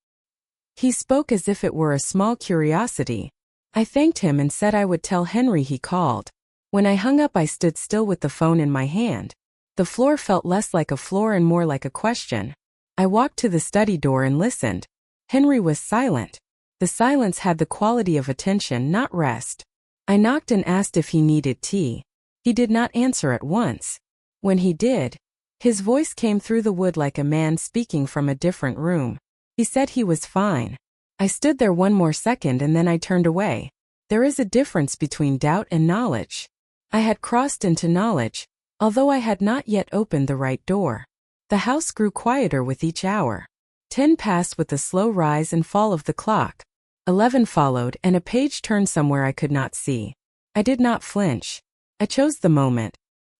He spoke as if it were a small curiosity. I thanked him and said I would tell Henry he called. When I hung up I stood still with the phone in my hand. The floor felt less like a floor and more like a question. I walked to the study door and listened. Henry was silent. The silence had the quality of attention, not rest. I knocked and asked if he needed tea. He did not answer at once. When he did, his voice came through the wood like a man speaking from a different room. He said he was fine. I stood there one more second and then I turned away. There is a difference between doubt and knowledge. I had crossed into knowledge. although I had not yet opened the right door. The house grew quieter with each hour. 10 passed with the slow rise and fall of the clock. 11 followed, and a page turned somewhere I could not see. I did not flinch. I chose the moment.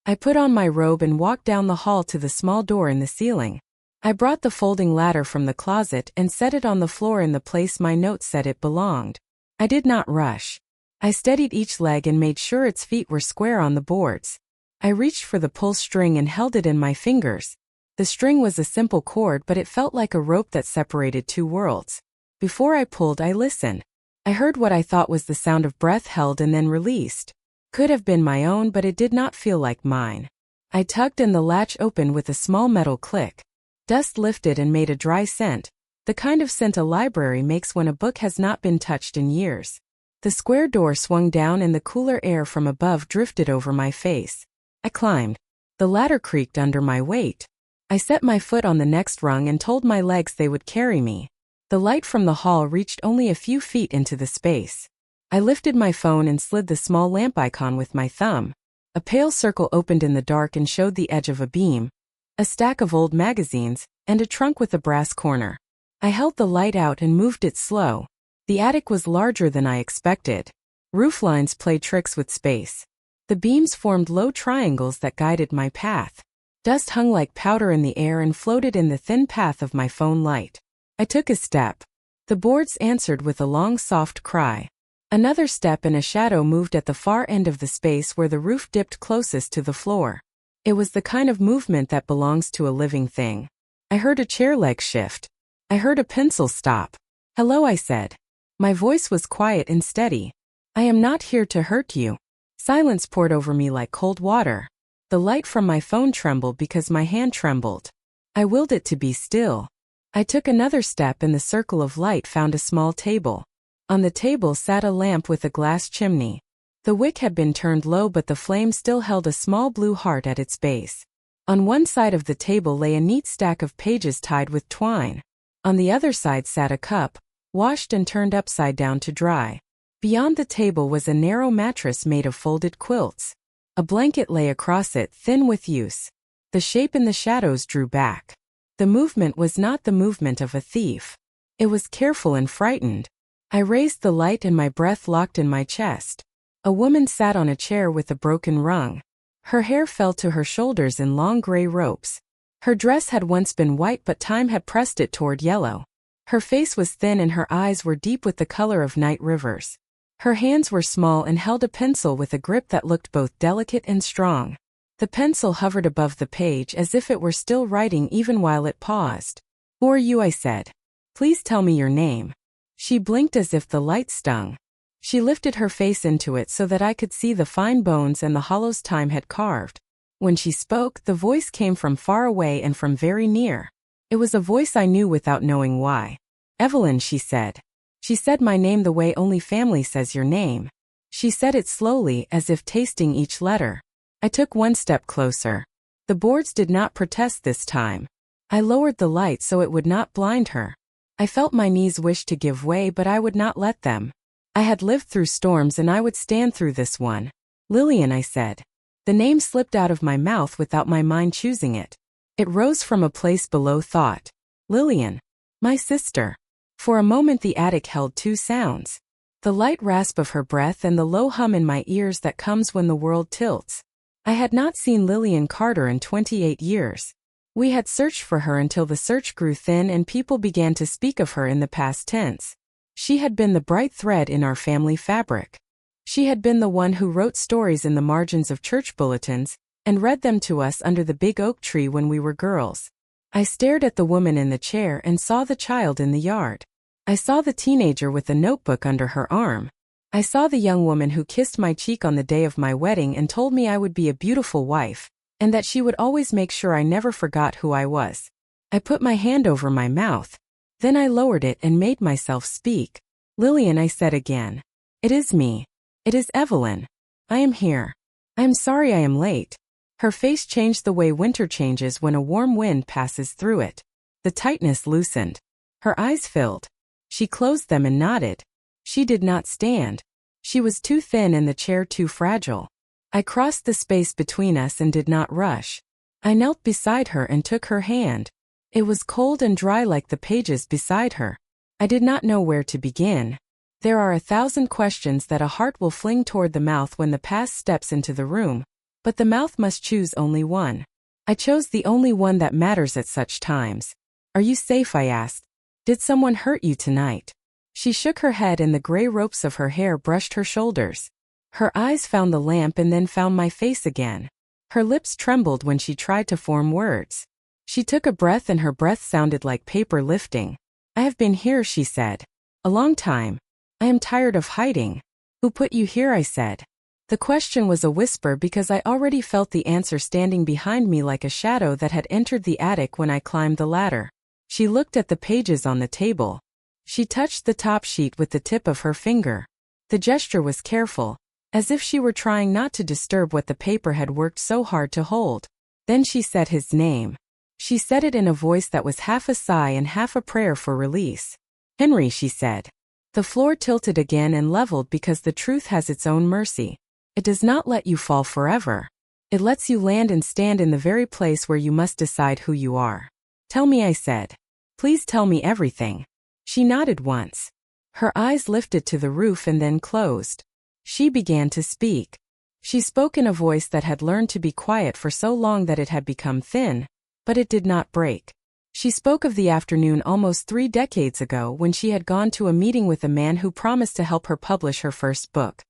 I put on my robe and walked down the hall to the small door in the ceiling. I brought the folding ladder from the closet and set it on the floor in the place my note said it belonged. I did not rush. I steadied each leg and made sure its feet were square on the boards. I reached for the pull string and held it in my fingers. The string was a simple cord, but it felt like a rope that separated two worlds. Before I pulled, I listened. I heard what I thought was the sound of breath held and then released. Could have been my own, but it did not feel like mine. I tugged and the latch opened with a small metal click. Dust lifted and made a dry scent, the kind of scent a library makes when a book has not been touched in years. The square door swung down and the cooler air from above drifted over my face. I climbed. The ladder creaked under my weight. I set my foot on the next rung and told my legs they would carry me. The light from the hall reached only a few feet into the space. I lifted my phone and slid the small lamp icon with my thumb. A pale circle opened in the dark and showed the edge of a beam, a stack of old magazines, and a trunk with a brass corner. I held the light out and moved it slow. The attic was larger than I expected. Roof lines played tricks with space. The beams formed low triangles that guided my path. Dust hung like powder in the air and floated in the thin path of my phone light. I took a step. The boards answered with a long soft cry. Another step and a shadow moved at the far end of the space where the roof dipped closest to the floor. It was the kind of movement that belongs to a living thing. I heard a chair leg shift. I heard a pencil stop. "Hello," I said. My voice was quiet and steady. "I am not here to hurt you." Silence poured over me like cold water. The light from my phone trembled because my hand trembled. I willed it to be still. I took another step and the circle of light found a small table. On the table sat a lamp with a glass chimney. The wick had been turned low, but the flame still held a small blue heart at its base. On one side of the table lay a neat stack of pages tied with twine. On the other side sat a cup, washed and turned upside down to dry. Beyond the table was a narrow mattress made of folded quilts. A blanket lay across it, thin with use. The shape in the shadows drew back. The movement was not the movement of a thief. It was careful and frightened. I raised the light and my breath locked in my chest. A woman sat on a chair with a broken rung. Her hair fell to her shoulders in long gray ropes. Her dress had once been white, but time had pressed it toward yellow. Her face was thin and her eyes were deep with the color of night rivers. Her hands were small and held a pencil with a grip that looked both delicate and strong. The pencil hovered above the page as if it were still writing even while it paused. "Who are you?" I said. "Please tell me your name." She blinked as if the light stung. She lifted her face into it so that I could see the fine bones and the hollows time had carved. When she spoke, the voice came from far away and from very near. It was a voice I knew without knowing why. "Evelyn," she said. She said my name the way only family says your name. She said it slowly, as if tasting each letter. I took one step closer. The boards did not protest this time. I lowered the light so it would not blind her. I felt my knees wish to give way, but I would not let them. I had lived through storms and I would stand through this one. "Lillian," I said. The name slipped out of my mouth without my mind choosing it. It rose from a place below thought. Lillian. My sister. For a moment the attic held two sounds. The light rasp of her breath and the low hum in my ears that comes when the world tilts. I had not seen Lillian Carter in 28 years. We had searched for her until the search grew thin and people began to speak of her in the past tense. She had been the bright thread in our family fabric. She had been the one who wrote stories in the margins of church bulletins and read them to us under the big oak tree when we were girls. I stared at the woman in the chair and saw the child in the yard. I saw the teenager with a notebook under her arm. I saw the young woman who kissed my cheek on the day of my wedding and told me I would be a beautiful wife, and that she would always make sure I never forgot who I was. I put my hand over my mouth. Then I lowered it and made myself speak. "Lillian," I said again. "It is me. It is Evelyn. I am here. I am sorry I am late." Her face changed the way winter changes when a warm wind passes through it. The tightness loosened. Her eyes filled. She closed them and nodded. She did not stand. She was too thin and the chair too fragile. I crossed the space between us and did not rush. I knelt beside her and took her hand. It was cold and dry like the pages beside her. I did not know where to begin. There are 1,000 questions that a heart will fling toward the mouth when the past steps into the room, but the mouth must choose only one. I chose the only one that matters at such times. Are you safe? I asked. Did someone hurt you tonight? She shook her head and the gray ropes of her hair brushed her shoulders. Her eyes found the lamp and then found my face again. Her lips trembled when she tried to form words. She took a breath and her breath sounded like paper lifting. I have been here, she said. A long time. I am tired of hiding. Who put you here? I said. The question was a whisper because I already felt the answer standing behind me like a shadow that had entered the attic when I climbed the ladder. She looked at the pages on the table. She touched the top sheet with the tip of her finger. The gesture was careful, as if she were trying not to disturb what the paper had worked so hard to hold. Then she said his name. She said it in a voice that was half a sigh and half a prayer for release. Henry, she said. The floor tilted again and leveled because the truth has its own mercy. It does not let you fall forever. It lets you land and stand in the very place where you must decide who you are. Tell me, I said. Please tell me everything. She nodded once. Her eyes lifted to the roof and then closed. She began to speak. She spoke in a voice that had learned to be quiet for so long that it had become thin, but it did not break. She spoke of the afternoon almost 3 decades ago when she had gone to a meeting with a man who promised to help her publish her first book.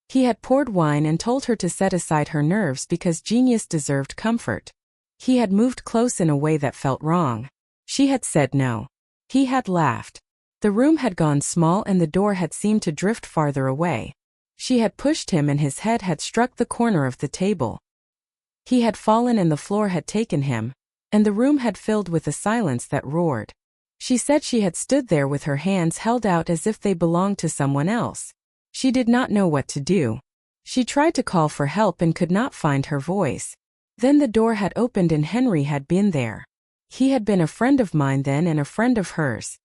He had poured wine and told her to set aside her nerves because genius deserved comfort. He had moved close in a way that felt wrong. She had said no. He had laughed. The room had gone small and the door had seemed to drift farther away. She had pushed him and his head had struck the corner of the table. He had fallen and the floor had taken him, and the room had filled with a silence that roared. She said she had stood there with her hands held out as if they belonged to someone else. She did not know what to do. She tried to call for help and could not find her voice. Then the door had opened and Henry had been there. He had been a friend of mine then and a friend of hers.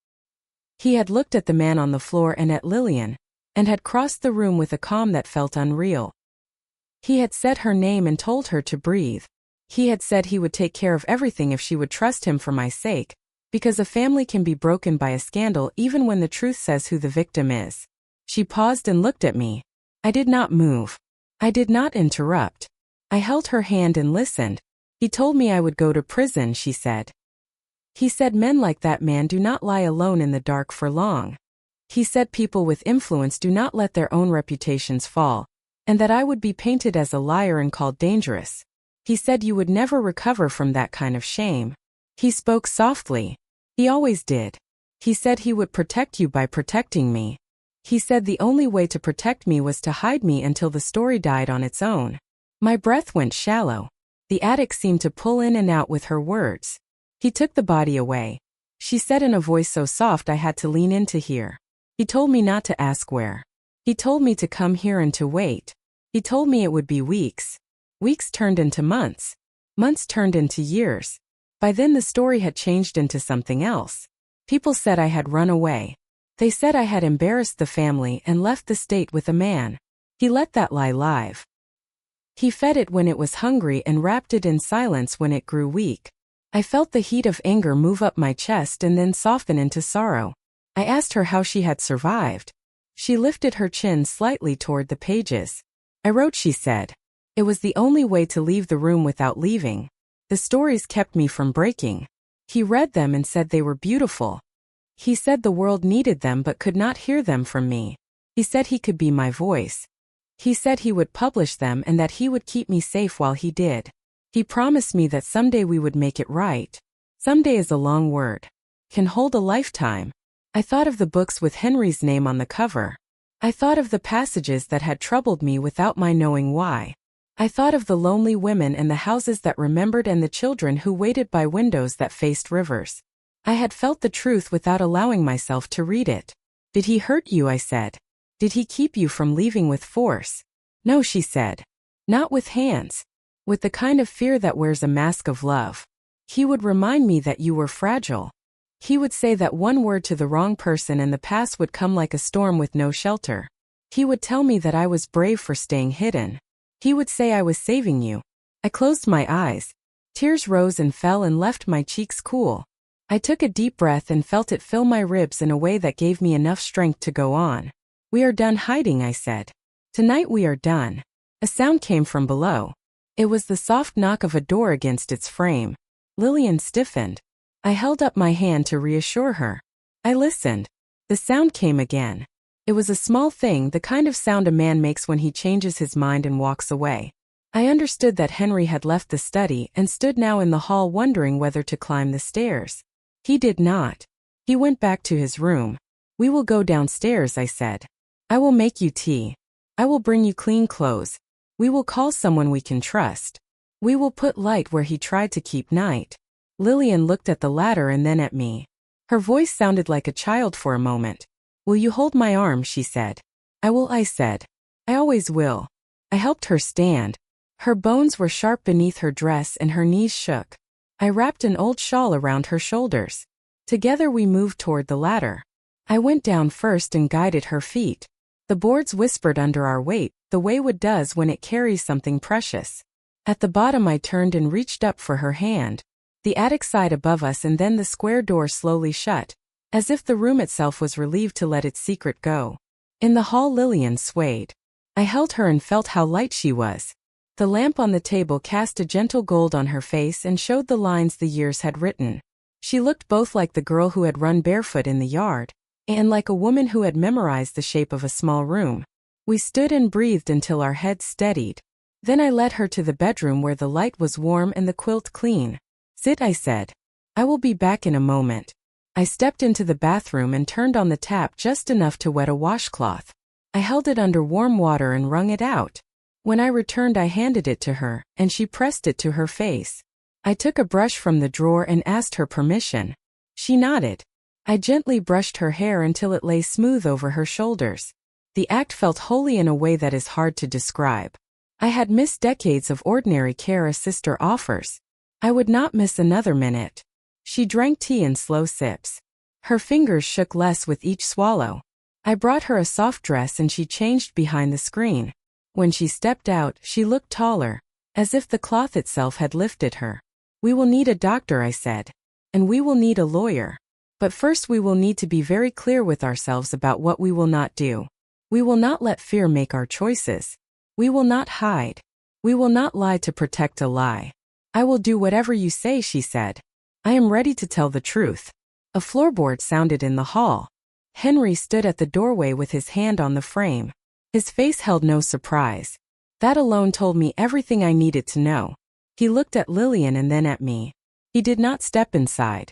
He had looked at the man on the floor and at Lillian, and had crossed the room with a calm that felt unreal. He had said her name and told her to breathe. He had said he would take care of everything if she would trust him for my sake, because a family can be broken by a scandal even when the truth says who the victim is. She paused and looked at me. I did not move. I did not interrupt. I held her hand and listened. He told me I would go to prison, she said. He said men like that man do not lie alone in the dark for long. He said people with influence do not let their own reputations fall, and that I would be painted as a liar and called dangerous. He said you would never recover from that kind of shame. He spoke softly. He always did. He said he would protect you by protecting me. He said the only way to protect me was to hide me until the story died on its own. My breath went shallow. The attic seemed to pull in and out with her words. He took the body away. She said in a voice so soft I had to lean in to hear. He told me not to ask where. He told me to come here and to wait. He told me it would be weeks. Weeks turned into months. Months turned into years. By then the story had changed into something else. People said I had run away. They said I had embarrassed the family and left the state with a man. He let that lie live. He fed it when it was hungry and wrapped it in silence when it grew weak. I felt the heat of anger move up my chest and then soften into sorrow. I asked her how she had survived. She lifted her chin slightly toward the pages. I wrote, she said. It was the only way to leave the room without leaving. The stories kept me from breaking. He read them and said they were beautiful. He said the world needed them but could not hear them from me. He said he could be my voice. He said he would publish them and that he would keep me safe while he did. He promised me that someday we would make it right. Someday is a long word. Can hold a lifetime. I thought of the books with Henry's name on the cover. I thought of the passages that had troubled me without my knowing why. I thought of the lonely women and the houses that remembered and the children who waited by windows that faced rivers. I had felt the truth without allowing myself to read it. Did he hurt you? I said. Did he keep you from leaving with force? No, she said. Not with hands. With the kind of fear that wears a mask of love. He would remind me that you were fragile. He would say that one word to the wrong person and the past would come like a storm with no shelter. He would tell me that I was brave for staying hidden. He would say I was saving you. I closed my eyes. Tears rose and fell and left my cheeks cool. I took a deep breath and felt it fill my ribs in a way that gave me enough strength to go on. We are done hiding, I said. Tonight we are done. A sound came from below. It was the soft knock of a door against its frame. Lillian stiffened. I held up my hand to reassure her. I listened. The sound came again. It was a small thing, the kind of sound a man makes when he changes his mind and walks away. I understood that Henry had left the study and stood now in the hall wondering whether to climb the stairs. He did not. He went back to his room. We will go downstairs, I said. I will make you tea. I will bring you clean clothes. We will call someone we can trust. We will put light where he tried to keep night. Lillian looked at the ladder and then at me. Her voice sounded like a child for a moment. Will you hold my arm, she said. I will, I said. I always will. I helped her stand. Her bones were sharp beneath her dress and her knees shook. I wrapped an old shawl around her shoulders. Together we moved toward the ladder. I went down first and guided her feet. The boards whispered under our weight, the way wood does when it carries something precious. At the bottom I turned and reached up for her hand. The attic side above us and then the square door slowly shut, as if the room itself was relieved to let its secret go. In the hall Lillian swayed. I held her and felt how light she was. The lamp on the table cast a gentle gold on her face and showed the lines the years had written. She looked both like the girl who had run barefoot in the yard, and like a woman who had memorized the shape of a small room. We stood and breathed until our heads steadied. Then I led her to the bedroom where the light was warm and the quilt clean. Sit, I said. I will be back in a moment. I stepped into the bathroom and turned on the tap just enough to wet a washcloth. I held it under warm water and wrung it out. When I returned I handed it to her, and she pressed it to her face. I took a brush from the drawer and asked her permission. She nodded. I gently brushed her hair until it lay smooth over her shoulders. The act felt holy in a way that is hard to describe. I had missed decades of ordinary care a sister offers. I would not miss another minute. She drank tea in slow sips. Her fingers shook less with each swallow. I brought her a soft dress and she changed behind the screen. When she stepped out, she looked taller, as if the cloth itself had lifted her. We will need a doctor, I said. And we will need a lawyer. But first we will need to be very clear with ourselves about what we will not do. We will not let fear make our choices. We will not hide. We will not lie to protect a lie. I will do whatever you say, she said. I am ready to tell the truth. A floorboard sounded in the hall. Henry stood at the doorway with his hand on the frame. His face held no surprise. That alone told me everything I needed to know. He looked at Lillian and then at me. He did not step inside.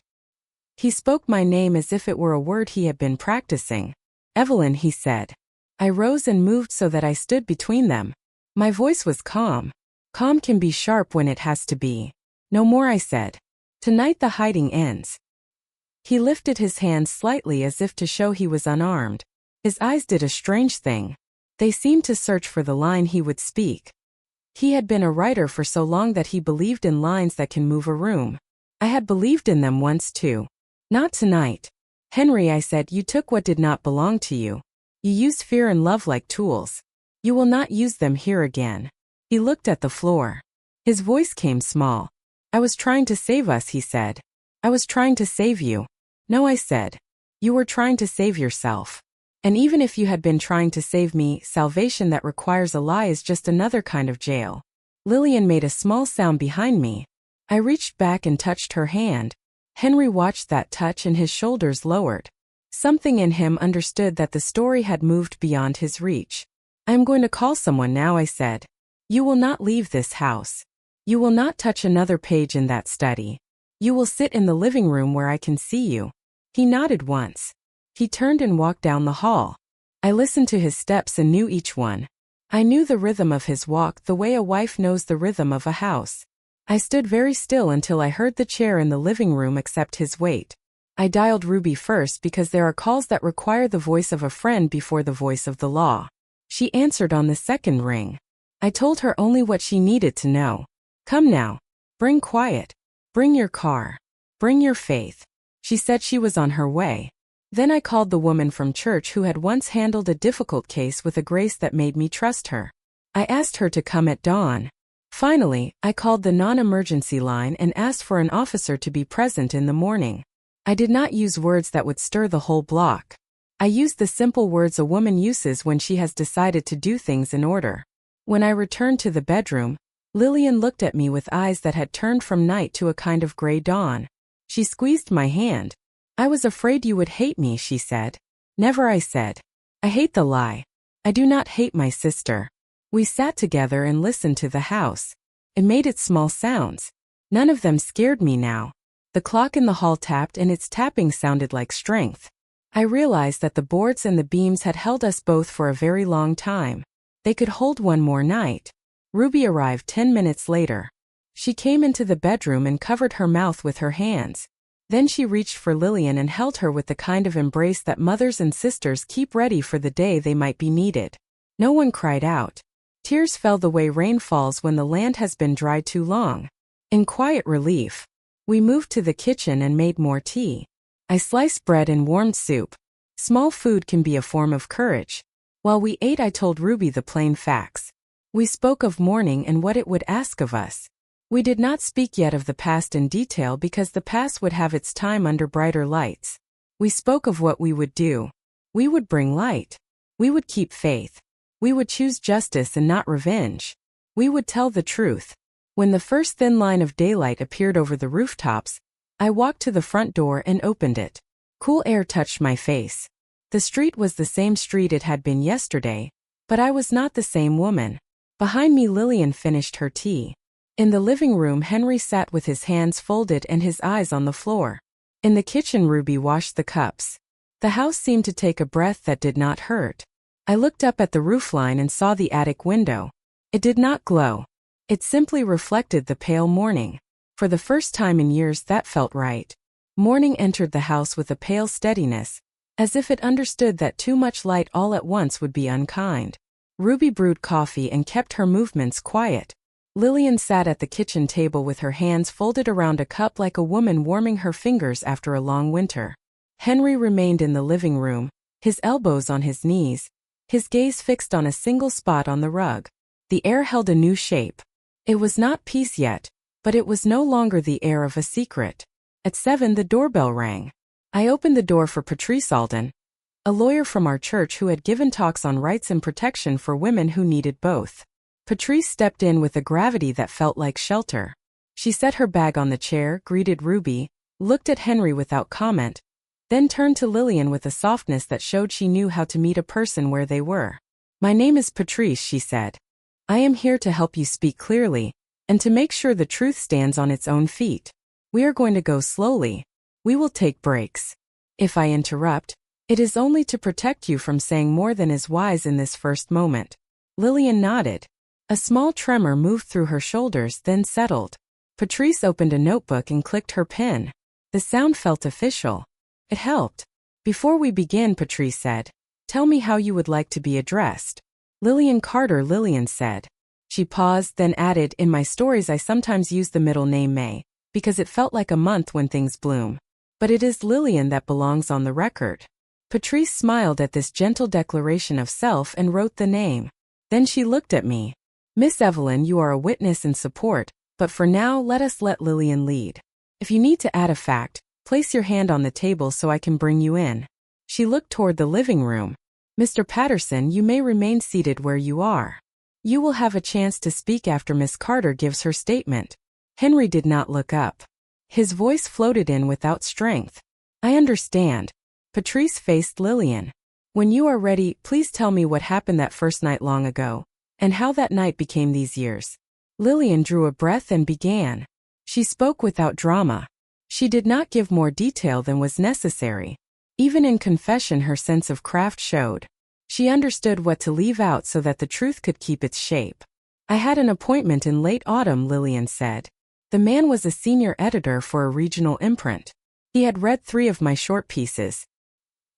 He spoke my name as if it were a word he had been practicing. Evelyn, he said. I rose and moved so that I stood between them. My voice was calm. Calm can be sharp when it has to be. No more, I said. Tonight the hiding ends. He lifted his hands slightly as if to show he was unarmed. His eyes did a strange thing. They seemed to search for the line he would speak. He had been a writer for so long that he believed in lines that can move a room. I had believed in them once too. Not tonight. Henry, I said, you took what did not belong to you. You used fear and love like tools. You will not use them here again. He looked at the floor. His voice came small. I was trying to save us, he said. I was trying to save you. No, I said. You were trying to save yourself. And even if you had been trying to save me, salvation that requires a lie is just another kind of jail. Lillian made a small sound behind me. I reached back and touched her hand. Henry watched that touch and his shoulders lowered. Something in him understood that the story had moved beyond his reach. I am going to call someone now, I said. You will not leave this house. You will not touch another page in that study. You will sit in the living room where I can see you. He nodded once. He turned and walked down the hall. I listened to his steps and knew each one. I knew the rhythm of his walk the way a wife knows the rhythm of a house. I stood very still until I heard the chair in the living room accept his weight. I dialed Ruby first because there are calls that require the voice of a friend before the voice of the law. She answered on the second ring. I told her only what she needed to know. Come now. Bring quiet. Bring your car. Bring your faith. She said she was on her way. Then I called the woman from church who had once handled a difficult case with a grace that made me trust her. I asked her to come at dawn. Finally, I called the non-emergency line and asked for an officer to be present in the morning. I did not use words that would stir the whole block. I used the simple words a woman uses when she has decided to do things in order. When I returned to the bedroom, Lillian looked at me with eyes that had turned from night to a kind of gray dawn. She squeezed my hand. "I was afraid you would hate me," she said. "Never," I said. "I hate the lie. I do not hate my sister." We sat together and listened to the house. It made its small sounds. None of them scared me now. The clock in the hall tapped and its tapping sounded like strength. I realized that the boards and the beams had held us both for a very long time. They could hold one more night. Ruby arrived 10 minutes later. She came into the bedroom and covered her mouth with her hands. Then she reached for Lillian and held her with the kind of embrace that mothers and sisters keep ready for the day they might be needed. No one cried out. Tears fell the way rain falls when the land has been dry too long. In quiet relief, we moved to the kitchen and made more tea. I sliced bread and warmed soup. Small food can be a form of courage. While we ate, I told Ruby the plain facts. We spoke of mourning and what it would ask of us. We did not speak yet of the past in detail because the past would have its time under brighter lights. We spoke of what we would do. We would bring light. We would keep faith. We would choose justice and not revenge. We would tell the truth. When the first thin line of daylight appeared over the rooftops, I walked to the front door and opened it. Cool air touched my face. The street was the same street it had been yesterday, but I was not the same woman. Behind me, Lillian finished her tea. In the living room, Henry sat with his hands folded and his eyes on the floor. In the kitchen, Ruby washed the cups. The house seemed to take a breath that did not hurt. I looked up at the roofline and saw the attic window. It did not glow. It simply reflected the pale morning. For the first time in years, that felt right. Morning entered the house with a pale steadiness, as if it understood that too much light all at once would be unkind. Ruby brewed coffee and kept her movements quiet. Lillian sat at the kitchen table with her hands folded around a cup like a woman warming her fingers after a long winter. Henry remained in the living room, his elbows on his knees, his gaze fixed on a single spot on the rug. The air held a new shape. It was not peace yet, but it was no longer the air of a secret. At 7, the doorbell rang. I opened the door for Patrice Alden, a lawyer from our church who had given talks on rights and protection for women who needed both. Patrice stepped in with a gravity that felt like shelter. She set her bag on the chair, greeted Ruby, looked at Henry without comment, then turned to Lillian with a softness that showed she knew how to meet a person where they were. "My name is Patrice," she said. "I am here to help you speak clearly, and to make sure the truth stands on its own feet. We are going to go slowly. We will take breaks. If I interrupt, it is only to protect you from saying more than is wise in this first moment." Lillian nodded. A small tremor moved through her shoulders, then settled. Patrice opened a notebook and clicked her pen. The sound felt official. It helped. "Before we begin," Patrice said, "tell me how you would like to be addressed." "Lillian Carter," Lillian said. She paused, then added, "In my stories I sometimes use the middle name May, because it felt like a month when things bloom. But it is Lillian that belongs on the record." Patrice smiled at this gentle declaration of self and wrote the name. Then she looked at me. "Miss Evelyn, you are a witness and support, but for now let us let Lillian lead. If you need to add a fact, place your hand on the table so I can bring you in." She looked toward the living room. "Mr. Patterson, you may remain seated where you are. You will have a chance to speak after Miss Carter gives her statement." Henry did not look up. His voice floated in without strength. "I understand." Patrice faced Lillian. "When you are ready, please tell me what happened that first night long ago, and how that night became these years." Lillian drew a breath and began. She spoke without drama. She did not give more detail than was necessary. Even in confession, her sense of craft showed. She understood what to leave out so that the truth could keep its shape. "I had an appointment in late autumn," Lillian said. "The man was a senior editor for a regional imprint. He had read 3 of my short pieces.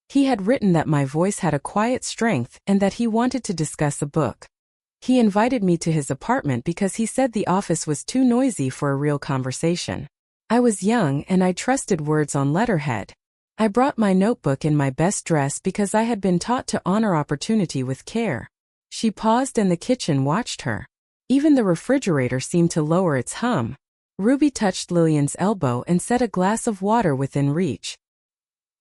He had written that my voice had a quiet strength and that he wanted to discuss a book. He invited me to his apartment because he said the office was too noisy for a real conversation. I was young and I trusted words on letterhead. I brought my notebook in my best dress because I had been taught to honor opportunity with care. She paused and the kitchen watched her. Even the refrigerator seemed to lower its hum. Ruby touched Lillian's elbow and set a glass of water within reach.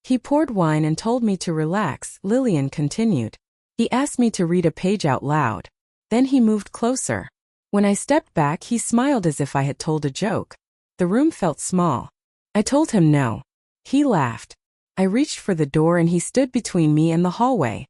He poured wine and told me to relax, Lillian continued. He asked me to read a page out loud. Then he moved closer. When I stepped back, he smiled as if I had told a joke. The room felt small. I told him no. He laughed. I reached for the door and he stood between me and the hallway.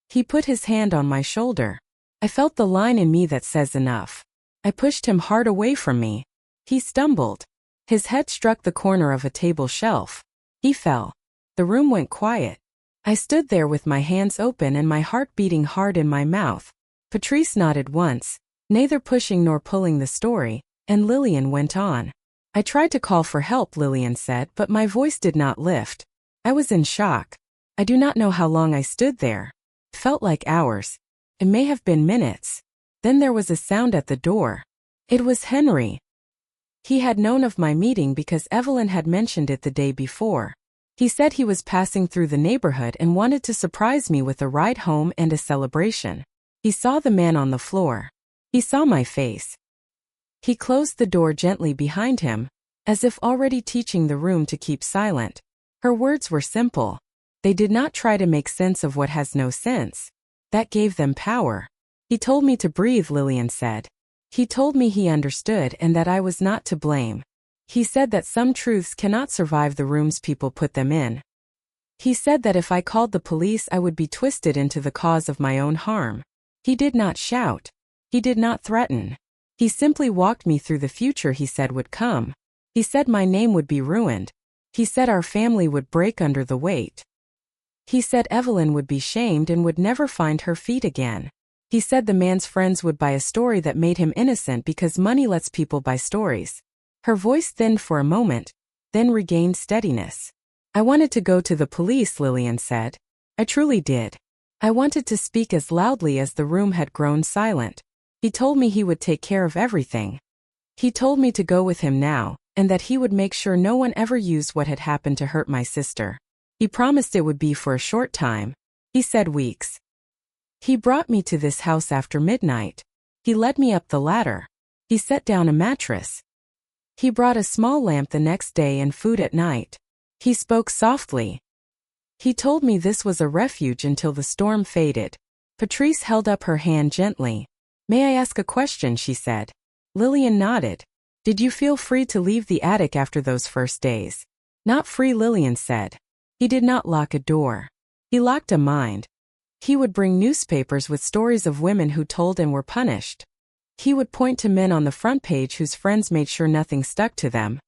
He put his hand on my shoulder. I felt the line in me that says enough. I pushed him hard away from me. He stumbled. His head struck the corner of a table shelf. He fell. The room went quiet. I stood there with my hands open and my heart beating hard in my mouth. Patrice nodded once, neither pushing nor pulling the story, and Lillian went on. I tried to call for help, Lillian said, but my voice did not lift. I was in shock. I do not know how long I stood there. It felt like hours. It may have been minutes. Then there was a sound at the door. It was Henry. He had known of my meeting because Evelyn had mentioned it the day before. He said he was passing through the neighborhood and wanted to surprise me with a ride home and a celebration. He saw the man on the floor. He saw my face. He closed the door gently behind him, as if already teaching the room to keep silent. Her words were simple. They did not try to make sense of what has no sense. That gave them power. He told me to breathe, Lillian said. He told me he understood and that I was not to blame. He said that some truths cannot survive the rooms people put them in. He said that if I called the police I would be twisted into the cause of my own harm. He did not shout. He did not threaten. He simply walked me through the future he said would come. He said my name would be ruined. He said our family would break under the weight. He said Evelyn would be shamed and would never find her feet again. He said the man's friends would buy a story that made him innocent because money lets people buy stories. Her voice thinned for a moment, then regained steadiness. I wanted to go to the police, Lillian said. I truly did. I wanted to speak as loudly as the room had grown silent. He told me he would take care of everything. He told me to go with him now, and that he would make sure no one ever used what had happened to hurt my sister. He promised it would be for a short time. He said weeks. He brought me to this house after midnight. He led me up the ladder. He set down a mattress. He brought a small lamp the next day and food at night. He spoke softly. He told me this was a refuge until the storm faded. Patrice held up her hand gently. May I ask a question, she said. Lillian nodded. Did you feel free to leave the attic after those first days? Not free, Lillian said. He did not lock a door. He locked a mind. He would bring newspapers with stories of women who told and were punished. He would point to men on the front page whose friends made sure nothing stuck to them.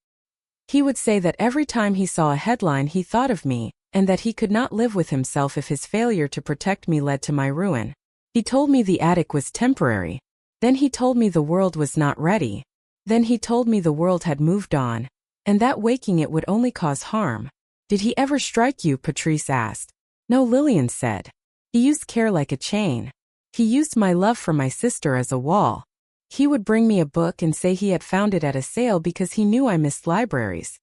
He would say that every time he saw a headline he thought of me, and that he could not live with himself if his failure to protect me led to my ruin. He told me the attic was temporary. Then he told me the world was not ready. Then he told me the world had moved on, and that waking it would only cause harm. Did he ever strike you? Patrice asked. No, Lillian said. He used care like a chain. He used my love for my sister as a wall. He would bring me a book and say he had found it at a sale because he knew I missed libraries.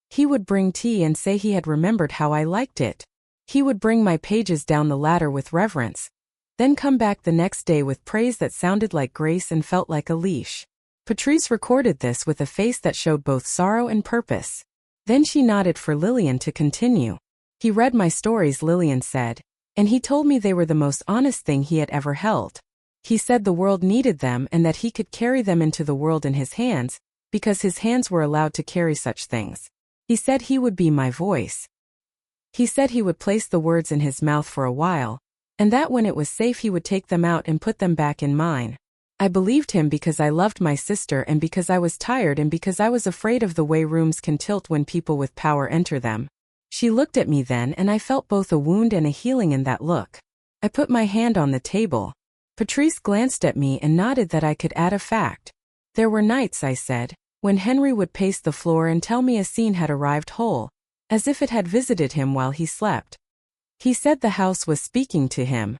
He would bring tea and say he had remembered how I liked it. He would bring my pages down the ladder with reverence, then come back the next day with praise that sounded like grace and felt like a leash. Patrice recorded this with a face that showed both sorrow and purpose. Then she nodded for Lillian to continue. He read my stories, Lillian said, and he told me they were the most honest thing he had ever held. He said the world needed them and that he could carry them into the world in his hands, because his hands were allowed to carry such things. He said he would be my voice. He said he would place the words in his mouth for a while, and that when it was safe he would take them out and put them back in mine. I believed him because I loved my sister and because I was tired and because I was afraid of the way rooms can tilt when people with power enter them. She looked at me then and I felt both a wound and a healing in that look. I put my hand on the table. Patrice glanced at me and nodded that I could add a fact. There were nights, I said, when Henry would pace the floor and tell me a scene had arrived whole, as if it had visited him while he slept. He said the house was speaking to him.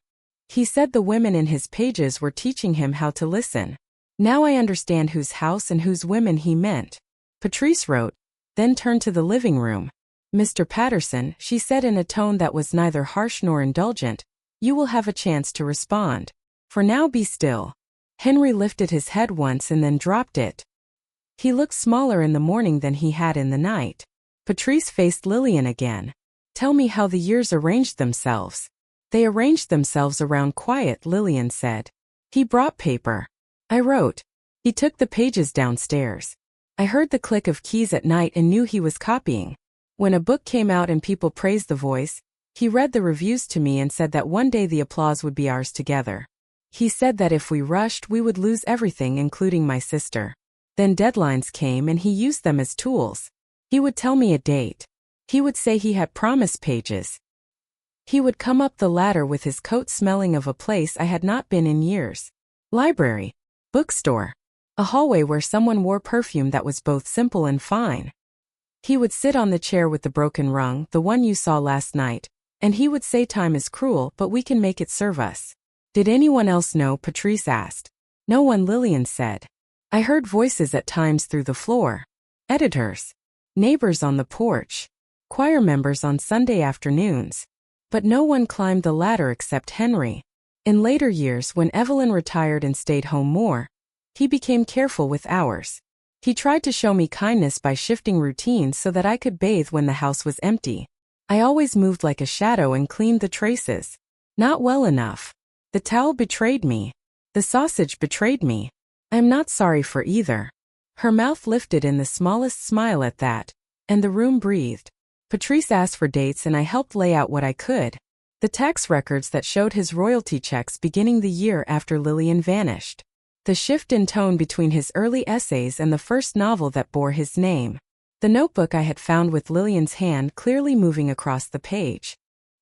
He said the women in his pages were teaching him how to listen. Now I understand whose house and whose women he meant. Patrice wrote, then turned to the living room. Mr. Patterson, she said in a tone that was neither harsh nor indulgent, you will have a chance to respond. For now, be still. Henry lifted his head once and then dropped it. He looked smaller in the morning than he had in the night. Patrice faced Lillian again. Tell me how the years arranged themselves. They arranged themselves around quiet, Lillian said. He brought paper. I wrote. He took the pages downstairs. I heard the click of keys at night and knew he was copying. When a book came out and people praised the voice, he read the reviews to me and said that one day the applause would be ours together. He said that if we rushed, we would lose everything, including my sister. Then deadlines came and he used them as tools. He would tell me a date. He would say he had promise pages. He would come up the ladder with his coat smelling of a place I had not been in years. Library. Bookstore. A hallway where someone wore perfume that was both simple and fine. He would sit on the chair with the broken rung, the one you saw last night, and he would say time is cruel but we can make it serve us. Did anyone else know? Patrice asked. No one, Lillian said. I heard voices at times through the floor. Editors. Neighbors on the porch. Choir members on Sunday afternoons. But no one climbed the ladder except Henry. In later years, when Evelyn retired and stayed home more, he became careful with hours. He tried to show me kindness by shifting routines so that I could bathe when the house was empty. I always moved like a shadow and cleaned the traces. Not well enough. The towel betrayed me. The sausage betrayed me. I am not sorry for either. Her mouth lifted in the smallest smile at that, and the room breathed. Patrice asked for dates and I helped lay out what I could. The tax records that showed his royalty checks beginning the year after Lillian vanished. The shift in tone between his early essays and the first novel that bore his name. The notebook I had found with Lillian's hand clearly moving across the page.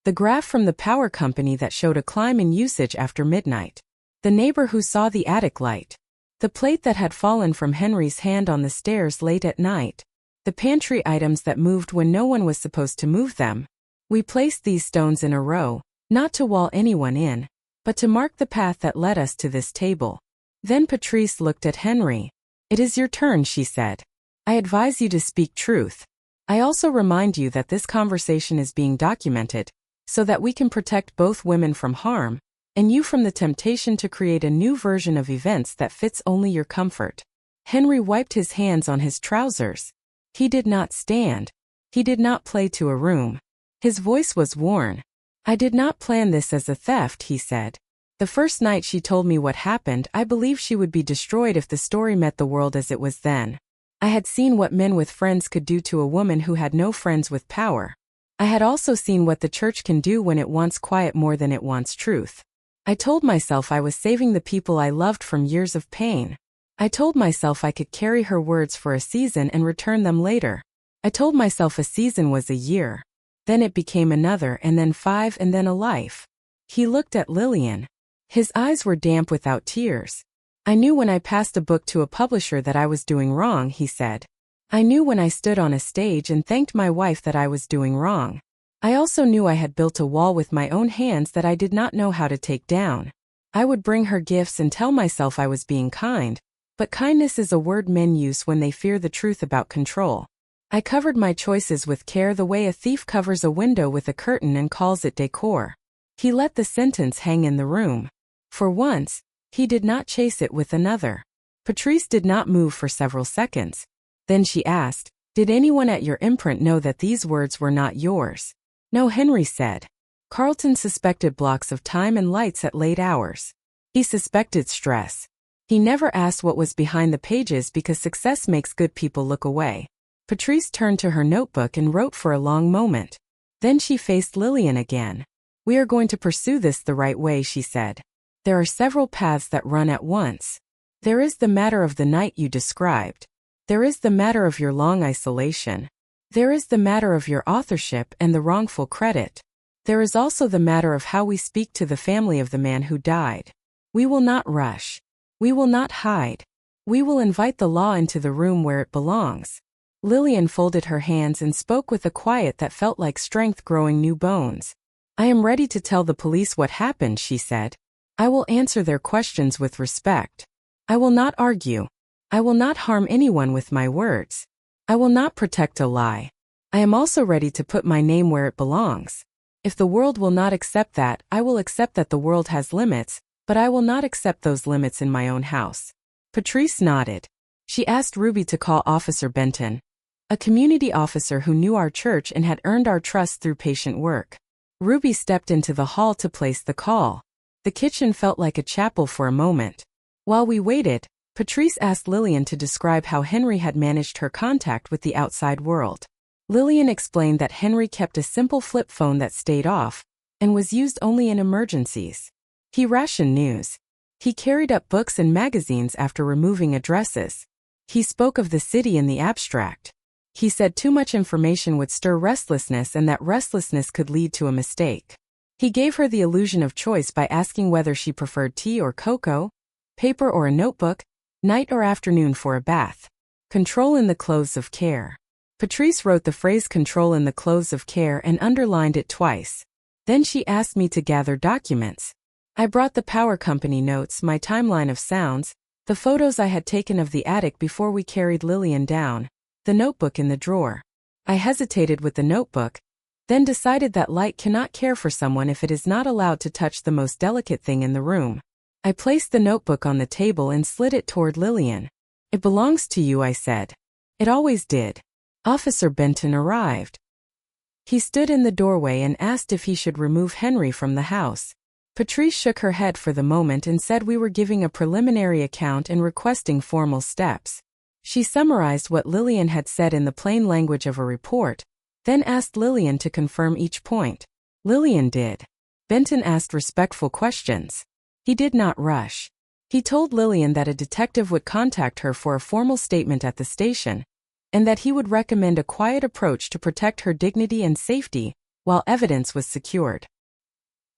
The graph from the power company that showed a climb in usage after midnight. The neighbor who saw the attic light. The plate that had fallen from Henry's hand on the stairs late at night. The pantry items that moved when no one was supposed to move them. We placed these stones in a row, not to wall anyone in, but to mark the path that led us to this table. Then Patrice looked at Henry. It is your turn, she said. I advise you to speak truth. I also remind you that this conversation is being documented, so that we can protect both women from harm, and you from the temptation to create a new version of events that fits only your comfort. Henry wiped his hands on his trousers. He did not stand. He did not play to a room. His voice was worn. I did not plan this as a theft, he said. The first night she told me what happened, I believed she would be destroyed if the story met the world as it was then. I had seen what men with friends could do to a woman who had no friends with power. I had also seen what the church can do when it wants quiet more than it wants truth. I told myself I was saving the people I loved from years of pain. I told myself I could carry her words for a season and return them later. I told myself a season was a year. Then it became another, and then 5, and then a life. He looked at Lillian. His eyes were damp without tears. I knew when I passed a book to a publisher that I was doing wrong, he said. I knew when I stood on a stage and thanked my wife that I was doing wrong. I also knew I had built a wall with my own hands that I did not know how to take down. I would bring her gifts and tell myself I was being kind, but kindness is a word men use when they fear the truth about control. I covered my choices with care the way a thief covers a window with a curtain and calls it decor. He let the sentence hang in the room. For once, he did not chase it with another. Patrice did not move for several seconds. Then she asked, did anyone at your imprint know that these words were not yours? No, Henry said. Carlton suspected blocks of time and lights at late hours. He suspected stress. He never asked what was behind the pages because success makes good people look away. Patrice turned to her notebook and wrote for a long moment. Then she faced Lillian again. We are going to pursue this the right way, she said. There are several paths that run at once. There is the matter of the night you described. There is the matter of your long isolation. There is the matter of your authorship and the wrongful credit. There is also the matter of how we speak to the family of the man who died. We will not rush. We will not hide. We will invite the law into the room where it belongs. Lillian folded her hands and spoke with a quiet that felt like strength growing new bones. I am ready to tell the police what happened, she said. I will answer their questions with respect. I will not argue. I will not harm anyone with my words. I will not protect a lie. I am also ready to put my name where it belongs. If the world will not accept that, I will accept that the world has limits, but I will not accept those limits in my own house. Patrice nodded. She asked Ruby to call Officer Benton, a community officer who knew our church and had earned our trust through patient work. Ruby stepped into the hall to place the call. The kitchen felt like a chapel for a moment. While we waited, Patrice asked Lillian to describe how Henry had managed her contact with the outside world. Lillian explained that Henry kept a simple flip phone that stayed off and was used only in emergencies. He rationed news. He carried up books and magazines after removing addresses. He spoke of the city in the abstract. He said too much information would stir restlessness and that restlessness could lead to a mistake. He gave her the illusion of choice by asking whether she preferred tea or cocoa, paper or a notebook, night or afternoon for a bath. Control in the clothes of care. Patrice wrote the phrase control in the clothes of care and underlined it twice. Then she asked me to gather documents. I brought the power company notes, my timeline of sounds, the photos I had taken of the attic before we carried Lillian down, the notebook in the drawer. I hesitated with the notebook, then decided that light cannot care for someone if it is not allowed to touch the most delicate thing in the room. I placed the notebook on the table and slid it toward Lillian. It belongs to you, I said. It always did. Officer Benton arrived. He stood in the doorway and asked if he should remove Henry from the house. Patrice shook her head for the moment and said we were giving a preliminary account and requesting formal steps. She summarized what Lillian had said in the plain language of a report, then asked Lillian to confirm each point. Lillian did. Benton asked respectful questions. He did not rush. He told Lillian that a detective would contact her for a formal statement at the station, and that he would recommend a quiet approach to protect her dignity and safety while evidence was secured.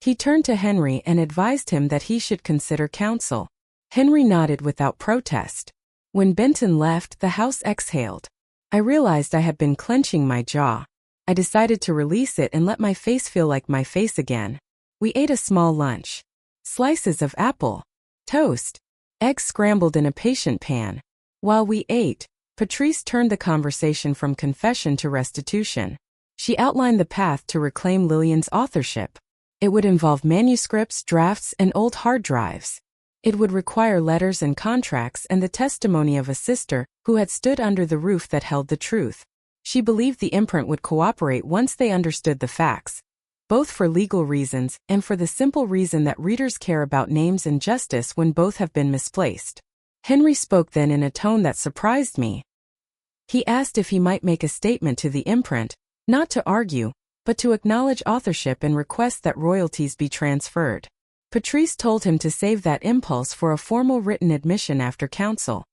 He turned to Henry and advised him that he should consider counsel. Henry nodded without protest. When Benton left, the house exhaled. I realized I had been clenching my jaw. I decided to release it and let my face feel like my face again. We ate a small lunch. Slices of apple, toast, eggs scrambled in a patient pan. While we ate, Patrice turned the conversation from confession to restitution. She outlined the path to reclaim Lillian's authorship. It would involve manuscripts, drafts, and old hard drives. It would require letters and contracts and the testimony of a sister who had stood under the roof that held the truth. She believed the imprint would cooperate once they understood the facts, both for legal reasons and for the simple reason that readers care about names and justice when both have been misplaced. Henry spoke then in a tone that surprised me. He asked if he might make a statement to the imprint, not to argue, but to acknowledge authorship and request that royalties be transferred. Patrice told him to save that impulse for a formal written admission after counsel.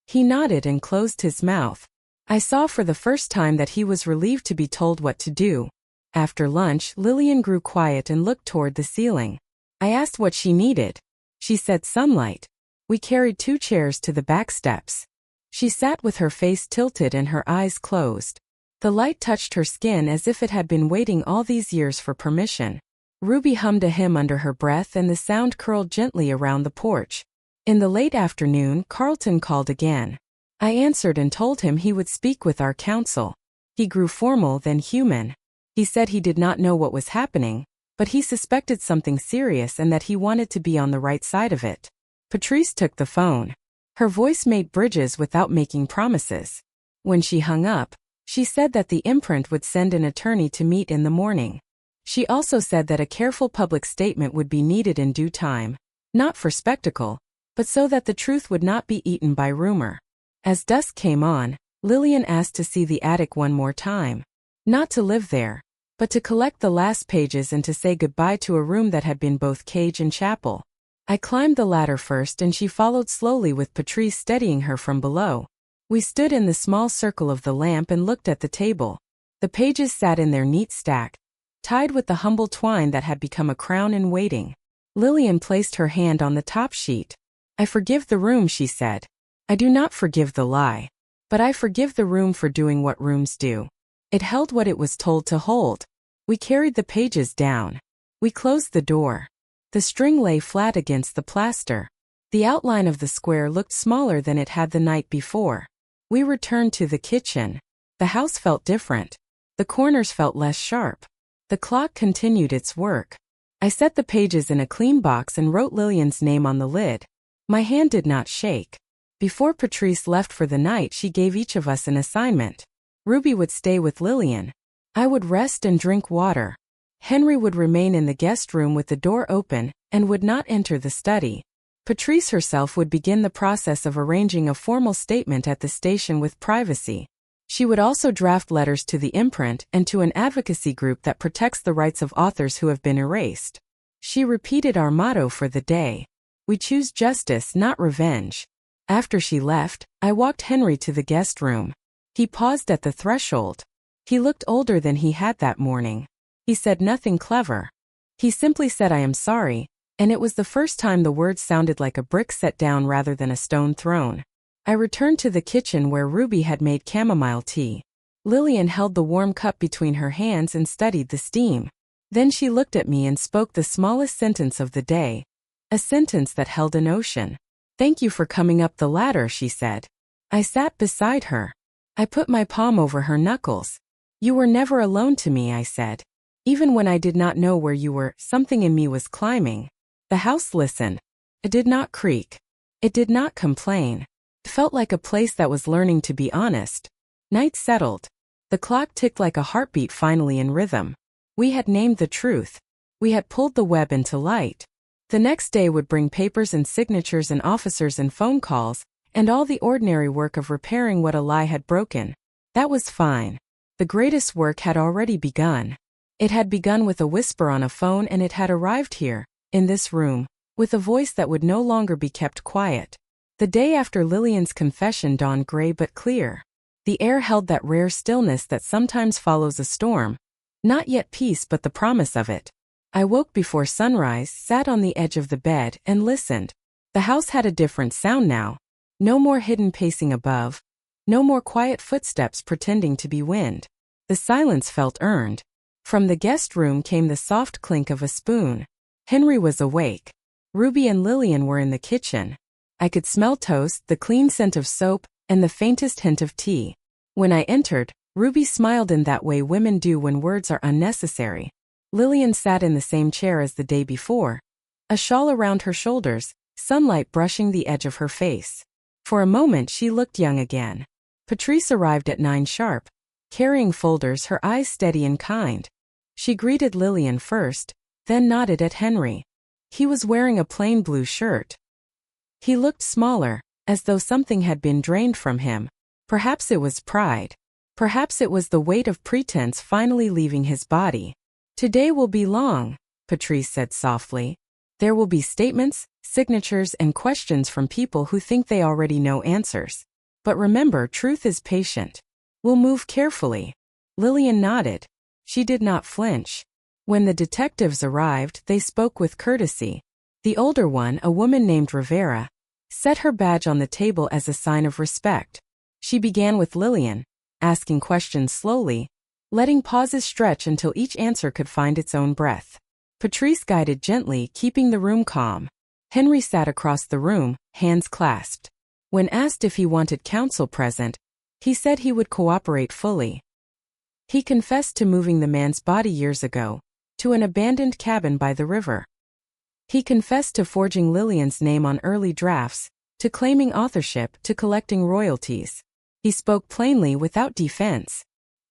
He nodded and closed his mouth. I saw for the first time that he was relieved to be told what to do. After lunch, Lillian grew quiet and looked toward the ceiling. I asked what she needed. She said sunlight. We carried 2 chairs to the back steps. She sat with her face tilted and her eyes closed. The light touched her skin as if it had been waiting all these years for permission. Ruby hummed a hymn under her breath and the sound curled gently around the porch. In the late afternoon, Carlton called again. I answered and told him he would speak with our counsel. He grew formal, then human. He said he did not know what was happening, but he suspected something serious and that he wanted to be on the right side of it. Patrice took the phone. Her voice made bridges without making promises. When she hung up, she said that the imprint would send an attorney to meet in the morning. She also said that a careful public statement would be needed in due time, not for spectacle, but so that the truth would not be eaten by rumor. As dusk came on, Lillian asked to see the attic one more time. Not to live there, but to collect the last pages and to say goodbye to a room that had been both cage and chapel. I climbed the ladder first and she followed slowly with Patrice steadying her from below. We stood in the small circle of the lamp and looked at the table. The pages sat in their neat stack, tied with the humble twine that had become a crown in waiting. Lillian placed her hand on the top sheet. I forgive the room, she said. I do not forgive the lie. But I forgive the room for doing what rooms do. It held what it was told to hold. We carried the pages down. We closed the door. The string lay flat against the plaster. The outline of the square looked smaller than it had the night before. We returned to the kitchen. The house felt different. The corners felt less sharp. The clock continued its work. I set the pages in a clean box and wrote Lillian's name on the lid. My hand did not shake. Before Patrice left for the night, she gave each of us an assignment. Ruby would stay with Lillian. I would rest and drink water. Henry would remain in the guest room with the door open and would not enter the study. Patrice herself would begin the process of arranging a formal statement at the station with privacy. She would also draft letters to the imprint and to an advocacy group that protects the rights of authors who have been erased. She repeated our motto for the day. We choose justice, not revenge. After she left, I walked Henry to the guest room. He paused at the threshold. He looked older than he had that morning. He said nothing clever. He simply said, "I am sorry," and it was the first time the words sounded like a brick set down rather than a stone thrown. I returned to the kitchen where Ruby had made chamomile tea. Lillian held the warm cup between her hands and studied the steam. Then she looked at me and spoke the smallest sentence of the day. A sentence that held an ocean. "Thank you for coming up the ladder," she said. I sat beside her. I put my palm over her knuckles. "You were never alone to me," I said. "Even when I did not know where you were, something in me was climbing." The house listened. It did not creak. It did not complain. It felt like a place that was learning to be honest. Night settled. The clock ticked like a heartbeat, finally in rhythm. We had named the truth. We had pulled the web into light. The next day would bring papers and signatures and officers and phone calls, and all the ordinary work of repairing what a lie had broken. That was fine. The greatest work had already begun. It had begun with a whisper on a phone, and it had arrived here, in this room, with a voice that would no longer be kept quiet. The day after Lillian's confession dawned gray but clear. The air held that rare stillness that sometimes follows a storm. Not yet peace, but the promise of it. I woke before sunrise, sat on the edge of the bed, and listened. The house had a different sound now. No more hidden pacing above. No more quiet footsteps pretending to be wind. The silence felt earned. From the guest room came the soft clink of a spoon. Henry was awake. Ruby and Lillian were in the kitchen. I could smell toast, the clean scent of soap, and the faintest hint of tea. When I entered, Ruby smiled in that way women do when words are unnecessary. Lillian sat in the same chair as the day before, a shawl around her shoulders, sunlight brushing the edge of her face. For a moment she looked young again. Patrice arrived at 9 sharp, carrying folders, her eyes steady and kind. She greeted Lillian first, then nodded at Henry. He was wearing a plain blue shirt. He looked smaller, as though something had been drained from him. Perhaps it was pride. Perhaps it was the weight of pretense finally leaving his body. "Today will be long," Patrice said softly. "There will be statements, signatures, and questions from people who think they already know answers. But remember, truth is patient. We'll move carefully." Lillian nodded. She did not flinch. When the detectives arrived, they spoke with courtesy. The older one, a woman named Rivera, set her badge on the table as a sign of respect. She began with Lillian, asking questions slowly, letting pauses stretch until each answer could find its own breath. Patrice guided gently, keeping the room calm. Henry sat across the room, hands clasped. When asked if he wanted counsel present, he said he would cooperate fully. He confessed to moving the man's body years ago, to an abandoned cabin by the river. He confessed to forging Lillian's name on early drafts, to claiming authorship, to collecting royalties. He spoke plainly without defense.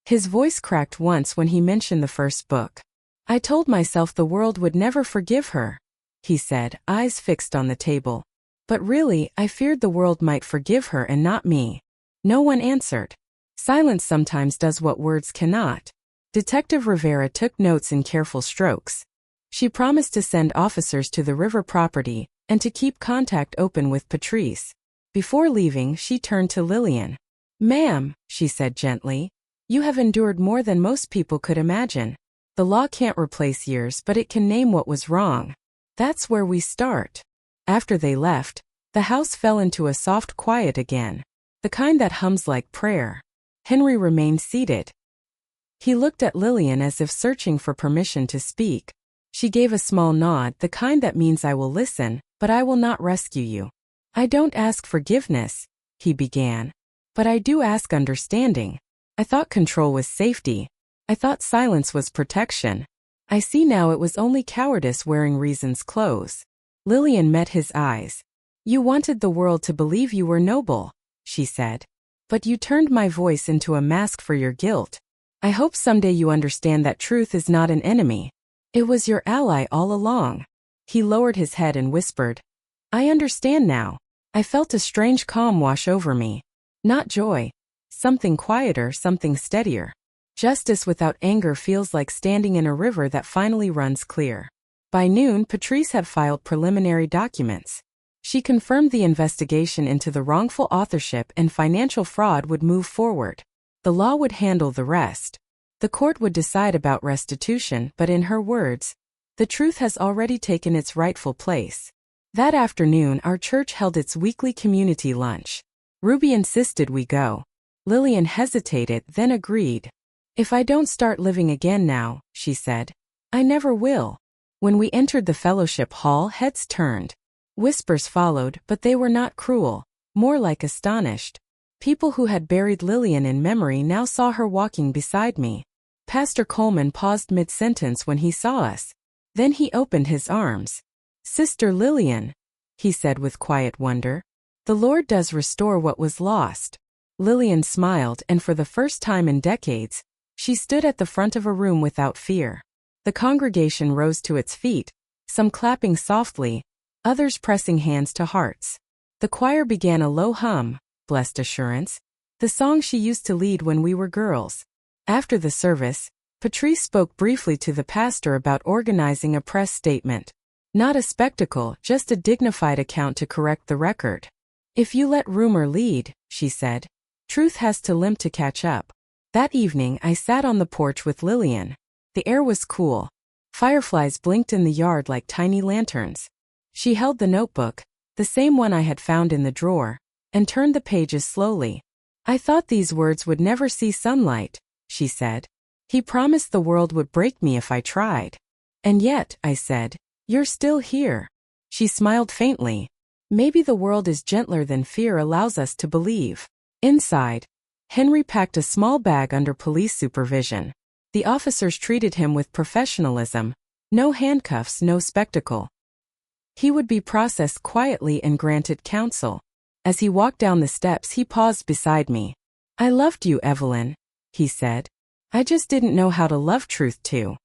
His voice cracked once when he mentioned the first book. "I told myself the world would never forgive her," he said, eyes fixed on the table. "But really, I feared the world might forgive her and not me." No one answered. Silence sometimes does what words cannot. Detective Rivera took notes in careful strokes. She promised to send officers to the river property and to keep contact open with Patrice. Before leaving, she turned to Lillian. "Ma'am," she said gently, "you have endured more than most people could imagine. The law can't replace years, but it can name what was wrong. That's where we start." After they left, the house fell into a soft quiet again, the kind that hums like prayer. Henry remained seated. He looked at Lillian as if searching for permission to speak. She gave a small nod, the kind that means "I will listen, but I will not rescue you." "I don't ask forgiveness," he began, "but I do ask understanding. I thought control was safety. I thought silence was protection. I see now it was only cowardice wearing reason's clothes. Lillian met his eyes. You wanted the world to believe you were noble, she said. But you turned my voice into a mask for your guilt. I hope someday you understand that truth is not an enemy. It was your ally all along. He lowered his head and whispered, I understand now. I felt a strange calm wash over me. Not joy. Something quieter, something steadier. Justice without anger feels like standing in a river that finally runs clear. By noon, Patrice had filed preliminary documents. She confirmed the investigation into the wrongful authorship and financial fraud would move forward. The law would handle the rest. The court would decide about restitution, but in her words, the truth has already taken its rightful place. That afternoon, our church held its weekly community lunch. Ruby insisted we go. Lillian hesitated, then agreed. If I don't start living again now, she said, I never will. When we entered the fellowship hall, heads turned. Whispers followed, but they were not cruel, more like astonished. People who had buried Lillian in memory now saw her walking beside me. Pastor Coleman paused mid-sentence when he saw us. Then he opened his arms. Sister Lillian, he said with quiet wonder. The Lord does restore what was lost. Lillian smiled, and for the first time in decades, she stood at the front of a room without fear. The congregation rose to its feet, some clapping softly, others pressing hands to hearts. The choir began a low hum, Blessed Assurance, the song she used to lead when we were girls. After the service, Patrice spoke briefly to the pastor about organizing a press statement. Not a spectacle, just a dignified account to correct the record. If you let rumor lead, she said, truth has to limp to catch up. That evening I sat on the porch with Lillian. The air was cool. Fireflies blinked in the yard like tiny lanterns. She held the notebook, the same one I had found in the drawer, and turned the pages slowly. I thought these words would never see sunlight, she said. He promised the world would break me if I tried. And yet, I said, you're still here. She smiled faintly. Maybe the world is gentler than fear allows us to believe. Inside, Henry packed a small bag under police supervision. The officers treated him with professionalism. No handcuffs, no spectacle. He would be processed quietly and granted counsel. As he walked down the steps, he paused beside me. I loved you, Evelyn, he said. I just didn't know how to love truth too.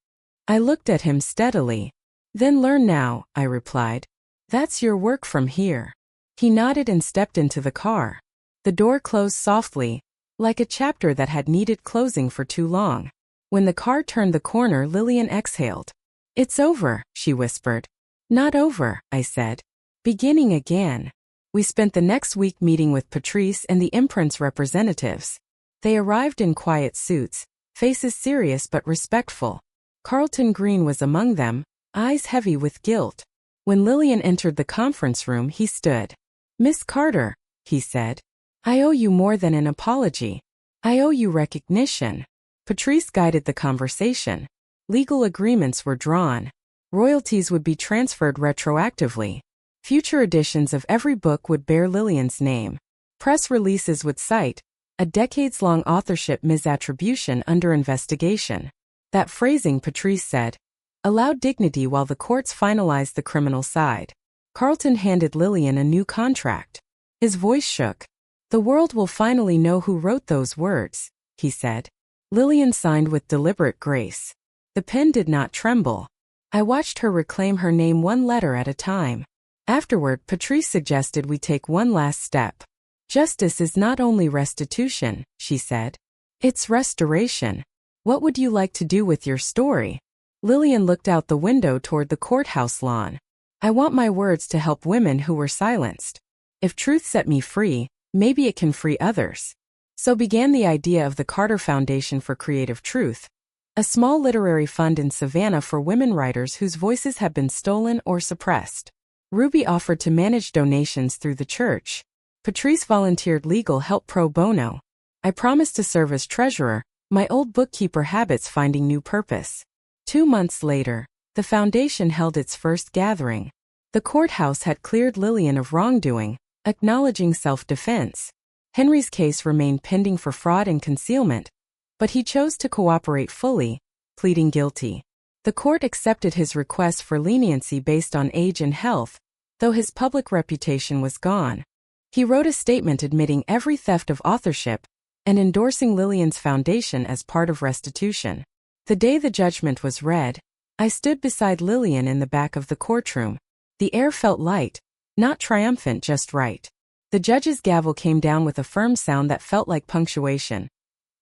I looked at him steadily. Then learn now, I replied. That's your work from here. He nodded and stepped into the car. The door closed softly, like a chapter that had needed closing for too long. When the car turned the corner, Lillian exhaled. It's over, she whispered. Not over, I said. Beginning again. We spent the next week meeting with Patrice and the imprint's representatives. They arrived in quiet suits, faces serious but respectful. Carlton Green was among them, eyes heavy with guilt. When Lillian entered the conference room, he stood. Miss Carter, he said. I owe you more than an apology. I owe you recognition. Patrice guided the conversation. Legal agreements were drawn. Royalties would be transferred retroactively. Future editions of every book would bear Lillian's name. Press releases would cite a decades-long authorship misattribution under investigation. That phrasing, Patrice said, allowed dignity while the courts finalized the criminal side. Carlton handed Lillian a new contract. His voice shook. The world will finally know who wrote those words, he said. Lillian signed with deliberate grace. The pen did not tremble. I watched her reclaim her name one letter at a time. Afterward, Patrice suggested we take one last step. Justice is not only restitution, she said. It's restoration. What would you like to do with your story? Lillian looked out the window toward the courthouse lawn. I want my words to help women who were silenced. If truth set me free, maybe it can free others. So began the idea of the Carter Foundation for Creative Truth, a small literary fund in Savannah for women writers whose voices have been stolen or suppressed. Ruby offered to manage donations through the church. Patrice volunteered legal help pro bono. I promised to serve as treasurer, my old bookkeeper habits finding new purpose. 2 months later, the foundation held its first gathering. The courthouse had cleared Lillian of wrongdoing, acknowledging self-defense. Henry's case remained pending for fraud and concealment, but he chose to cooperate fully, pleading guilty. The court accepted his request for leniency based on age and health, though his public reputation was gone. He wrote a statement admitting every theft of authorship and endorsing Lillian's foundation as part of restitution. The day the judgment was read, I stood beside Lillian in the back of the courtroom. The air felt light, not triumphant, just right. The judge's gavel came down with a firm sound that felt like punctuation.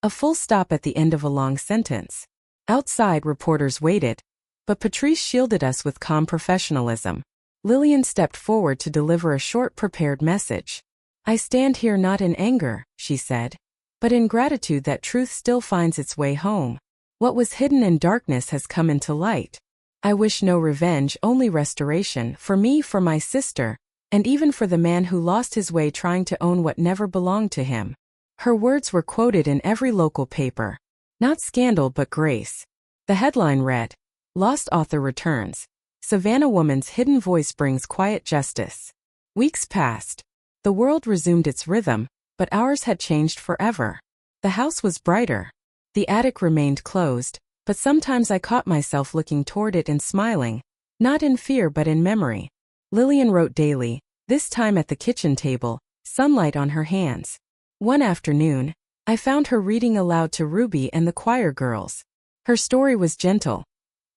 A full stop at the end of a long sentence. Outside, reporters waited, but Patrice shielded us with calm professionalism. Lillian stepped forward to deliver a short, prepared message. I stand here not in anger, she said, but in gratitude that truth still finds its way home. What was hidden in darkness has come into light. I wish no revenge, only restoration, for me, for my sister, and even for the man who lost his way trying to own what never belonged to him. Her words were quoted in every local paper. Not scandal but grace. The headline read, "Lost Author Returns. Savannah Woman's Hidden Voice Brings Quiet Justice." Weeks passed. The world resumed its rhythm, but ours had changed forever. The house was brighter. The attic remained closed, but sometimes I caught myself looking toward it and smiling, not in fear but in memory. Lillian wrote daily, this time at the kitchen table, sunlight on her hands. One afternoon, I found her reading aloud to Ruby and the choir girls. Her story was gentle.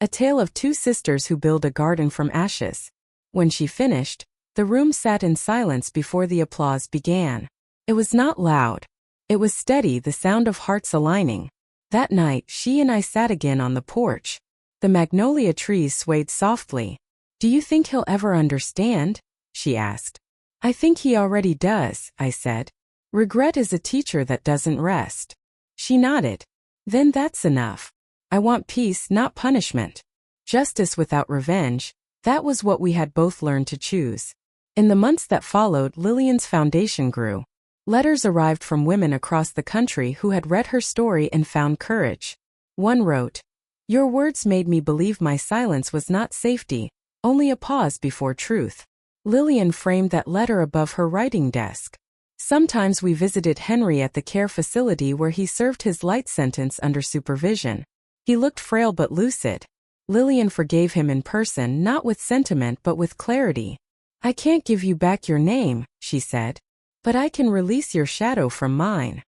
A tale of two sisters who build a garden from ashes. When she finished, the room sat in silence before the applause began. It was not loud. It was steady, the sound of hearts aligning. That night, she and I sat again on the porch. The magnolia trees swayed softly. "Do you think he'll ever understand?" she asked. "I think he already does," I said. "Regret is a teacher that doesn't rest." She nodded. "Then that's enough. I want peace, not punishment. Justice without revenge." That was what we had both learned to choose. In the months that followed, Lillian's foundation grew. Letters arrived from women across the country who had read her story and found courage. One wrote, "Your words made me believe my silence was not safety, only a pause before truth." Lillian framed that letter above her writing desk. Sometimes we visited Henry at the care facility where he served his light sentence under supervision. He looked frail but lucid. Lillian forgave him in person, not with sentiment but with clarity. "I can't give you back your name," she said, "but I can release your shadow from mine."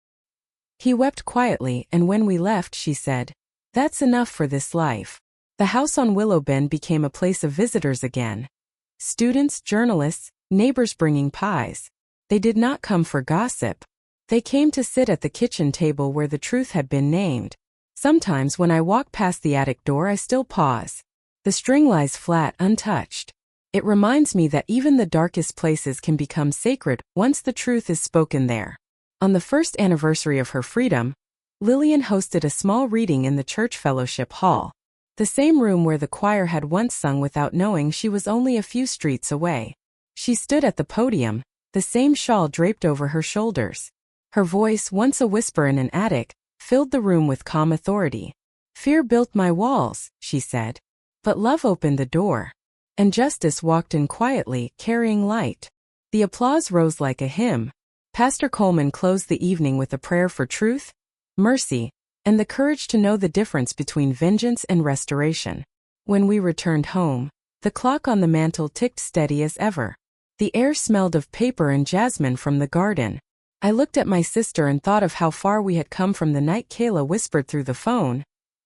He wept quietly, and when we left, she said, "That's enough for this life." The house on Willow Bend became a place of visitors again. Students, journalists, neighbors bringing pies. They did not come for gossip. They came to sit at the kitchen table where the truth had been named. Sometimes when I walk past the attic door, I still pause. The string lies flat, untouched. It reminds me that even the darkest places can become sacred once the truth is spoken there. On the first anniversary of her freedom, Lillian hosted a small reading in the church fellowship hall, the same room where the choir had once sung without knowing she was only a few streets away. She stood at the podium, the same shawl draped over her shoulders. Her voice, once a whisper in an attic, filled the room with calm authority. "Fear built my walls," she said, "but love opened the door." And justice walked in quietly, carrying light. The applause rose like a hymn. Pastor Coleman closed the evening with a prayer for truth, mercy, and the courage to know the difference between vengeance and restoration. When we returned home, the clock on the mantel ticked steady as ever. The air smelled of paper and jasmine from the garden. I looked at my sister and thought of how far we had come from the night Kayla whispered through the phone,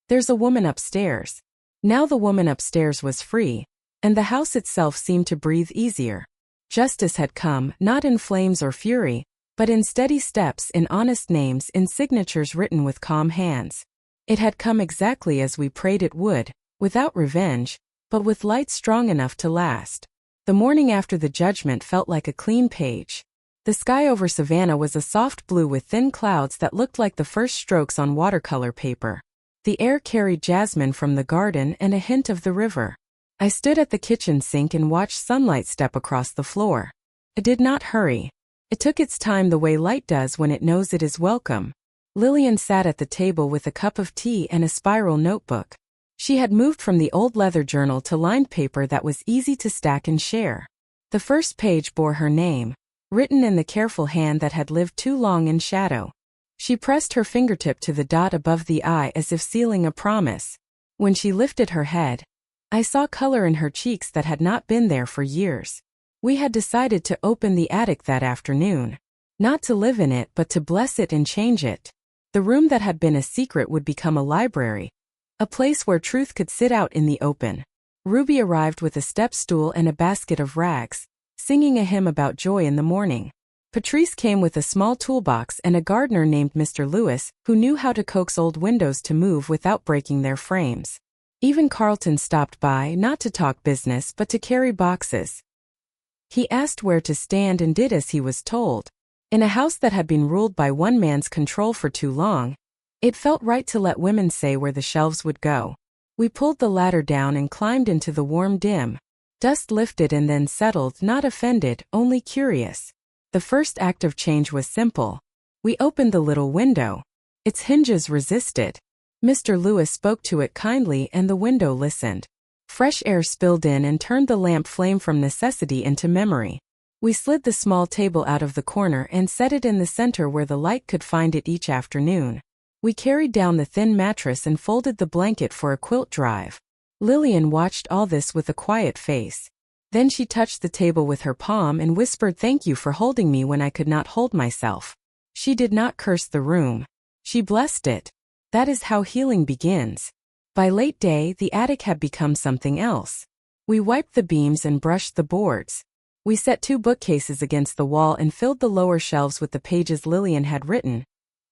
"There's a woman upstairs." Now the woman upstairs was free, and the house itself seemed to breathe easier. Justice had come, not in flames or fury, but in steady steps, in honest names, in signatures written with calm hands. It had come exactly as we prayed it would, without revenge, but with light strong enough to last. The morning after the judgment felt like a clean page. The sky over Savannah was a soft blue with thin clouds that looked like the first strokes on watercolor paper. The air carried jasmine from the garden and a hint of the river. I stood at the kitchen sink and watched sunlight step across the floor. It did not hurry. It took its time the way light does when it knows it is welcome. Lillian sat at the table with a cup of tea and a spiral notebook. She had moved from the old leather journal to lined paper that was easy to stack and share. The first page bore her name, written in the careful hand that had lived too long in shadow. She pressed her fingertip to the dot above the I as if sealing a promise. When she lifted her head, I saw color in her cheeks that had not been there for years. We had decided to open the attic that afternoon. Not to live in it, but to bless it and change it. The room that had been a secret would become a library, a place where truth could sit out in the open. Ruby arrived with a step stool and a basket of rags, singing a hymn about joy in the morning. Patrice came with a small toolbox and a gardener named Mr. Lewis, who knew how to coax old windows to move without breaking their frames. Even Carlton stopped by, not to talk business but to carry boxes. He asked where to stand and did as he was told. In a house that had been ruled by one man's control for too long, it felt right to let women say where the shelves would go. We pulled the ladder down and climbed into the warm dim. Dust lifted and then settled, not offended, only curious. The first act of change was simple. We opened the little window. Its hinges resisted. Mr. Lewis spoke to it kindly and the window listened. Fresh air spilled in and turned the lamp flame from necessity into memory. We slid the small table out of the corner and set it in the center where the light could find it each afternoon. We carried down the thin mattress and folded the blanket for a quilt drive. Lillian watched all this with a quiet face. Then she touched the table with her palm and whispered thank you for holding me when I could not hold myself. She did not curse the room. She blessed it. That is how healing begins. By late day, the attic had become something else. We wiped the beams and brushed the boards. We set 2 bookcases against the wall and filled the lower shelves with the pages Lillian had written,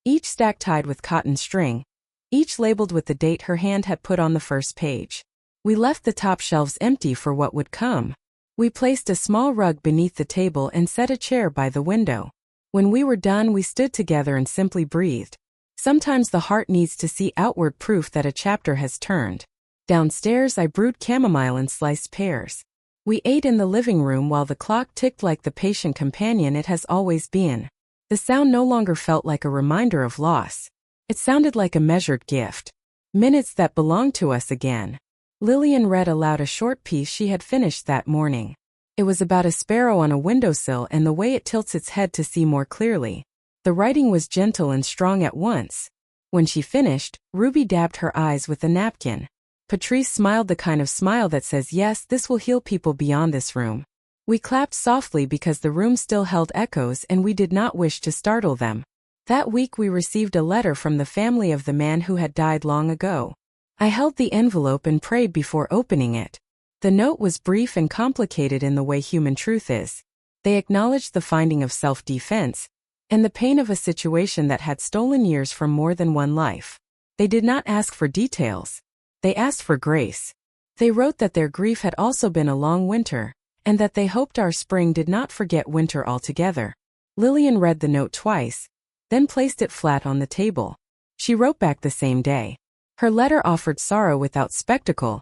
each stack tied with cotton string, each labeled with the date her hand had put on the first page. We left the top shelves empty for what would come. We placed a small rug beneath the table and set a chair by the window. When we were done, we stood together and simply breathed. Sometimes the heart needs to see outward proof that a chapter has turned. Downstairs, I brewed chamomile and sliced pears. We ate in the living room while the clock ticked like the patient companion it has always been. The sound no longer felt like a reminder of loss. It sounded like a measured gift. Minutes that belonged to us again. Lillian read aloud a short piece she had finished that morning. It was about a sparrow on a windowsill and the way it tilts its head to see more clearly. The writing was gentle and strong at once. When she finished, Ruby dabbed her eyes with a napkin. Patrice smiled the kind of smile that says, yes, this will heal people beyond this room. We clapped softly because the room still held echoes and we did not wish to startle them. That week we received a letter from the family of the man who had died long ago. I held the envelope and prayed before opening it. The note was brief and complicated in the way human truth is. They acknowledged the finding of self-defense and the pain of a situation that had stolen years from more than one life. They did not ask for details. They asked for grace. They wrote that their grief had also been a long winter, and that they hoped our spring did not forget winter altogether. Lillian read the note twice, then placed it flat on the table. She wrote back the same day. Her letter offered sorrow without spectacle,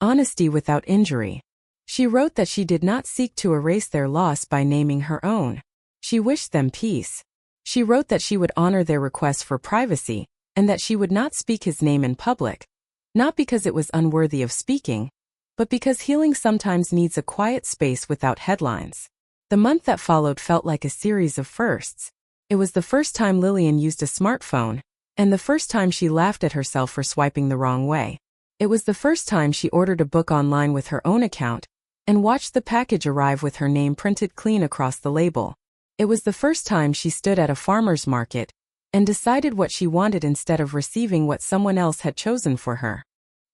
honesty without injury. She wrote that she did not seek to erase their loss by naming her own. She wished them peace. She wrote that she would honor their request for privacy, and that she would not speak his name in public. Not because it was unworthy of speaking, but because healing sometimes needs a quiet space without headlines. The month that followed felt like a series of firsts. It was the first time Lillian used a smartphone, and the first time she laughed at herself for swiping the wrong way. It was the first time she ordered a book online with her own account, and watched the package arrive with her name printed clean across the label. It was the first time she stood at a farmer's market, and decided what she wanted instead of receiving what someone else had chosen for her.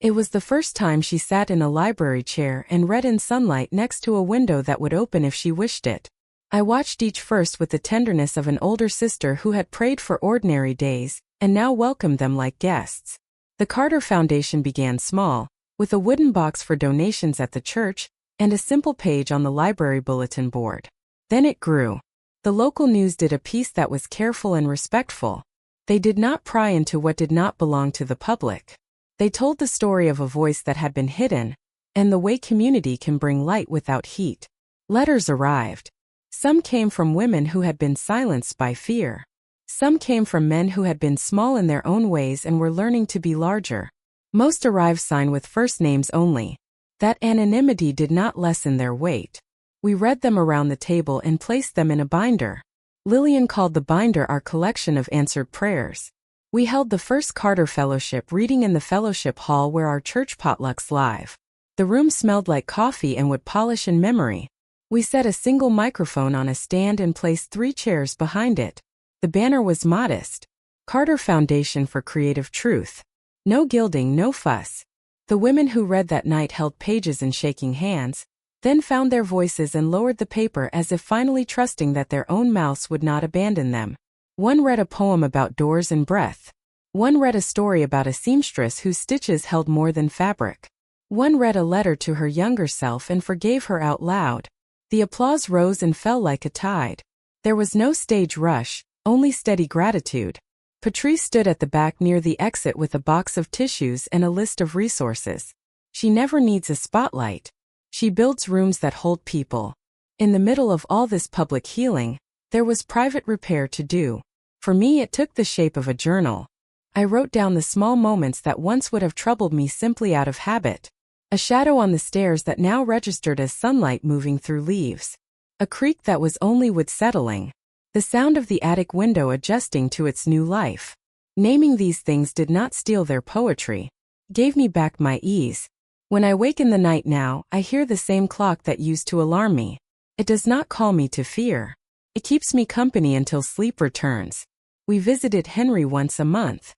It was the first time she sat in a library chair and read in sunlight next to a window that would open if she wished it. I watched each first with the tenderness of an older sister who had prayed for ordinary days, and now welcomed them like guests. The Carter Foundation began small, with a wooden box for donations at the church, and a simple page on the library bulletin board. Then it grew. The local news did a piece that was careful and respectful. They did not pry into what did not belong to the public. They told the story of a voice that had been hidden, and the way community can bring light without heat. Letters arrived. Some came from women who had been silenced by fear. Some came from men who had been small in their own ways and were learning to be larger. Most arrived signed with first names only. That anonymity did not lessen their weight. We read them around the table and placed them in a binder. Lillian called the binder our collection of answered prayers. We held the first Carter Fellowship reading in the fellowship hall where our church potlucks live. The room smelled like coffee and wood polish and memory. We set a single microphone on a stand and placed 3 chairs behind it. The banner was modest. Carter Foundation for Creative Truth. No gilding, no fuss. The women who read that night held pages and shaking hands, then found their voices and lowered the paper as if finally trusting that their own mouths would not abandon them. One read a poem about doors and breath. One read a story about a seamstress whose stitches held more than fabric. One read a letter to her younger self and forgave her out loud. The applause rose and fell like a tide. There was no stage rush, only steady gratitude. Patrice stood at the back near the exit with a box of tissues and a list of resources. She never needs a spotlight. She builds rooms that hold people. In the middle of all this public healing, there was private repair to do. For me, it took the shape of a journal. I wrote down the small moments that once would have troubled me simply out of habit. A shadow on the stairs that now registered as sunlight moving through leaves. A creak that was only wood settling. The sound of the attic window adjusting to its new life. Naming these things did not steal their poetry. Gave me back my ease. When I wake in the night now, I hear the same clock that used to alarm me. It does not call me to fear. It keeps me company until sleep returns. We visited Henry once a month.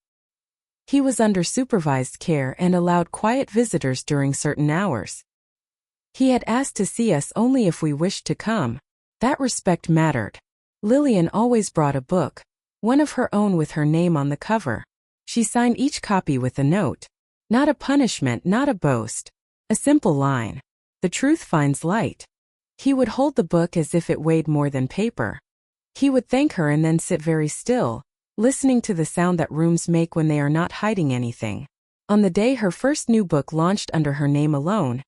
He was under supervised care and allowed quiet visitors during certain hours. He had asked to see us only if we wished to come. That respect mattered. Lillian always brought a book, one of her own with her name on the cover. She signed each copy with a note. Not a punishment, not a boast. A simple line. The truth finds light. He would hold the book as if it weighed more than paper. He would thank her and then sit very still, listening to the sound that rooms make when they are not hiding anything. On the day her first new book launched under her name alone,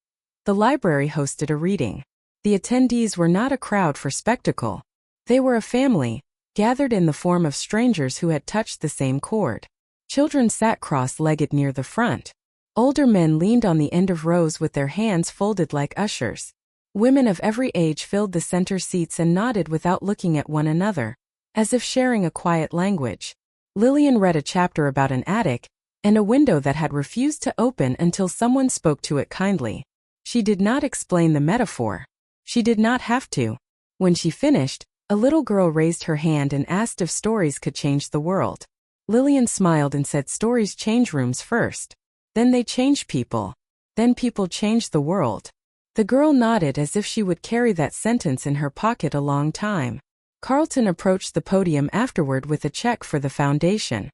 the library hosted a reading. The attendees were not a crowd for spectacle. They were a family, gathered in the form of strangers who had touched the same chord. Children sat cross-legged near the front. Older men leaned on the end of rows with their hands folded like ushers. Women of every age filled the center seats and nodded without looking at one another, as if sharing a quiet language. Lillian read a chapter about an attic and a window that had refused to open until someone spoke to it kindly. She did not explain the metaphor. She did not have to. When she finished, a little girl raised her hand and asked if stories could change the world. Lillian smiled and said stories change rooms first. Then they change people. Then people change the world. The girl nodded as if she would carry that sentence in her pocket a long time. Carlton approached the podium afterward with a check for the foundation.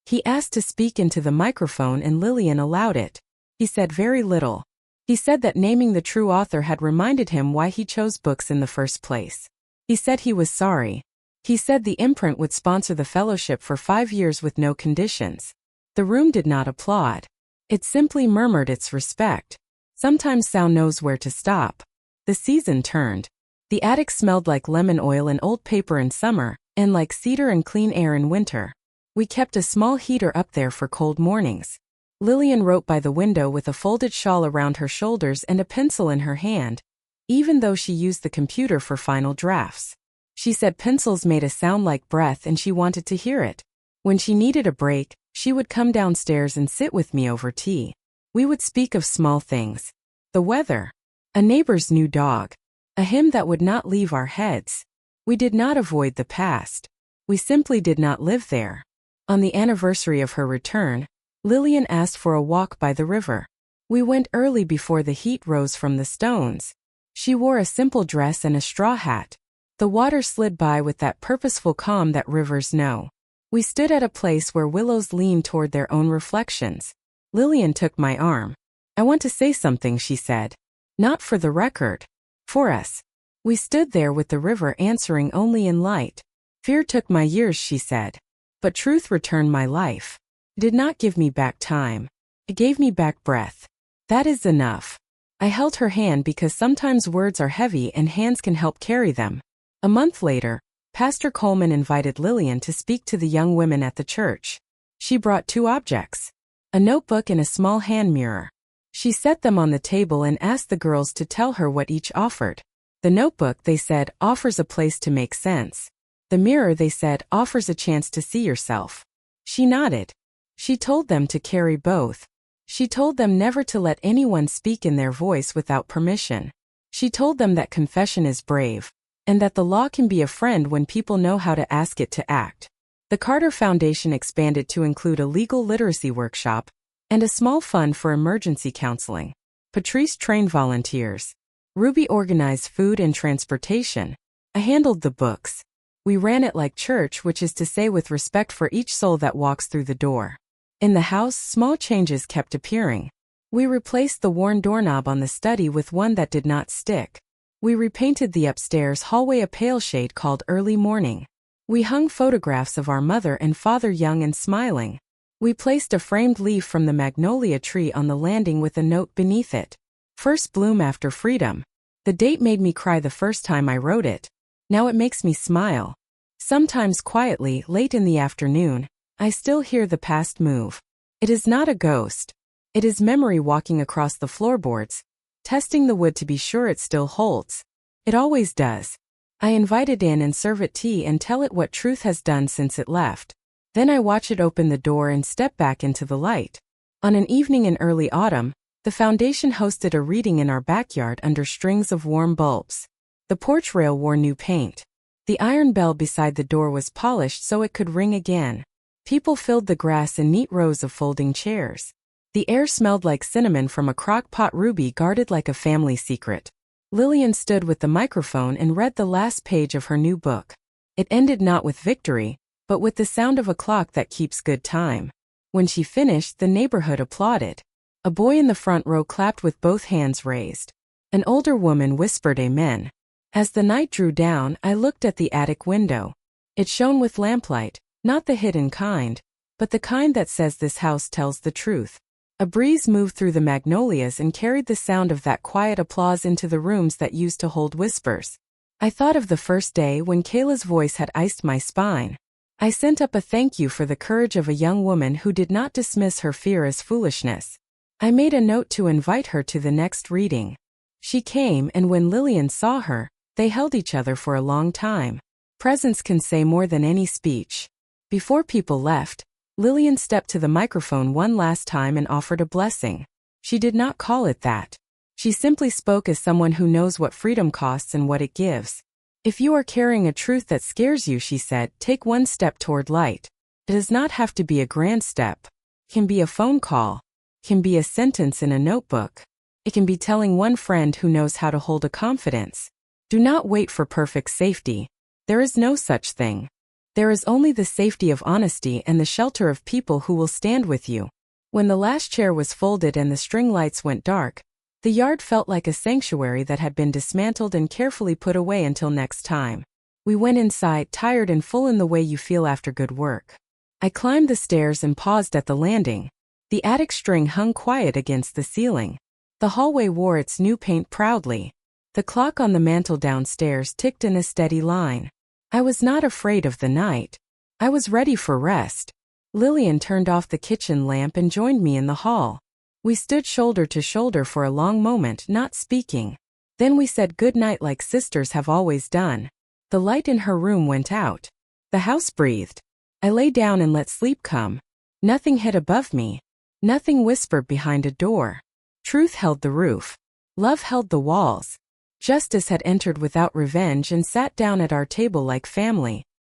He asked to speak into the microphone and Lillian allowed it. He said very little. He said that naming the true author had reminded him why he chose books in the first place. He said he was sorry. He said the imprint would sponsor the fellowship for 5 years with no conditions. The room did not applaud. It simply murmured its respect. Sometimes sound knows where to stop. The season turned. The attic smelled like lemon oil and old paper in summer, and like cedar and clean air in winter. We kept a small heater up there for cold mornings. Lillian wrote by the window with a folded shawl around her shoulders and a pencil in her hand, even though she used the computer for final drafts. She said pencils made a sound like breath and she wanted to hear it. When she needed a break, she would come downstairs and sit with me over tea. We would speak of small things. The weather. A neighbor's new dog. A hymn that would not leave our heads. We did not avoid the past. We simply did not live there. On the anniversary of her return, Lillian asked for a walk by the river. We went early before the heat rose from the stones. She wore a simple dress and a straw hat. The water slid by with that purposeful calm that rivers know. We stood at a place where willows leaned toward their own reflections. Lillian took my arm. I want to say something, she said. Not for the record. For us. We stood there with the river answering only in light. Fear took my years, she said. But truth returned my life. It did not give me back time. It gave me back breath. That is enough. I held her hand because sometimes words are heavy and hands can help carry them. A month later, Pastor Coleman invited Lillian to speak to the young women at the church. She brought 2 objects. A notebook and a small hand mirror. She set them on the table and asked the girls to tell her what each offered. The notebook, they said, offers a place to make sense. The mirror, they said, offers a chance to see yourself. She nodded. She told them to carry both. She told them never to let anyone speak in their voice without permission. She told them that confession is brave, and that the law can be a friend when people know how to ask it to act. The Carter Foundation expanded to include a legal literacy workshop and a small fund for emergency counseling. Patrice trained volunteers. Ruby organized food and transportation. I handled the books. We ran it like church, which is to say with respect for each soul that walks through the door. In the house, small changes kept appearing. We replaced the worn doorknob on the study with one that did not stick. We repainted the upstairs hallway a pale shade called early morning. We hung photographs of our mother and father young and smiling. We placed a framed leaf from the magnolia tree on the landing with a note beneath it. First bloom after freedom. The date made me cry the first time I wrote it. Now it makes me smile. Sometimes quietly, late in the afternoon, I still hear the past move. It is not a ghost. It is memory walking across the floorboards, testing the wood to be sure it still holds. It always does. I invite it in and serve it tea and tell it what truth has done since it left. Then I watch it open the door and step back into the light. On an evening in early autumn, the foundation hosted a reading in our backyard under strings of warm bulbs. The porch rail wore new paint. The iron bell beside the door was polished so it could ring again. People filled the grass in neat rows of folding chairs. The air smelled like cinnamon from a crock pot. Ruby guarded like a family secret. Lillian stood with the microphone and read the last page of her new book. It ended not with victory, but with the sound of a clock that keeps good time. When she finished, the neighborhood applauded. A boy in the front row clapped with both hands raised. An older woman whispered amen. As the night drew down, I looked at the attic window. It shone with lamplight, not the hidden kind, but the kind that says this house tells the truth. A breeze moved through the magnolias and carried the sound of that quiet applause into the rooms that used to hold whispers. I thought of the first day when Kayla's voice had iced my spine. I sent up a thank you for the courage of a young woman who did not dismiss her fear as foolishness. I made a note to invite her to the next reading. She came, and when Lillian saw her, they held each other for a long time. Presence can say more than any speech. Before people left, Lillian stepped to the microphone one last time and offered a blessing. She did not call it that. She simply spoke as someone who knows what freedom costs and what it gives. If you are carrying a truth that scares you, she said, take one step toward light. It does not have to be a grand step. It can be a phone call. It can be a sentence in a notebook. It can be telling one friend who knows how to hold a confidence. Do not wait for perfect safety. There is no such thing. There is only the safety of honesty and the shelter of people who will stand with you. When the last chair was folded and the string lights went dark, the yard felt like a sanctuary that had been dismantled and carefully put away until next time. We went inside, tired and full in the way you feel after good work. I climbed the stairs and paused at the landing. The attic string hung quiet against the ceiling. The hallway wore its new paint proudly. The clock on the mantel downstairs ticked in a steady line. I was not afraid of the night. I was ready for rest. Lillian turned off the kitchen lamp and joined me in the hall. We stood shoulder to shoulder for a long moment, not speaking. Then we said good night like sisters have always done. The light in her room went out. The house breathed. I lay down and let sleep come. Nothing hid above me. Nothing whispered behind a door. Truth held the roof. Love held the walls. Justice had entered without revenge and sat down at our table like family.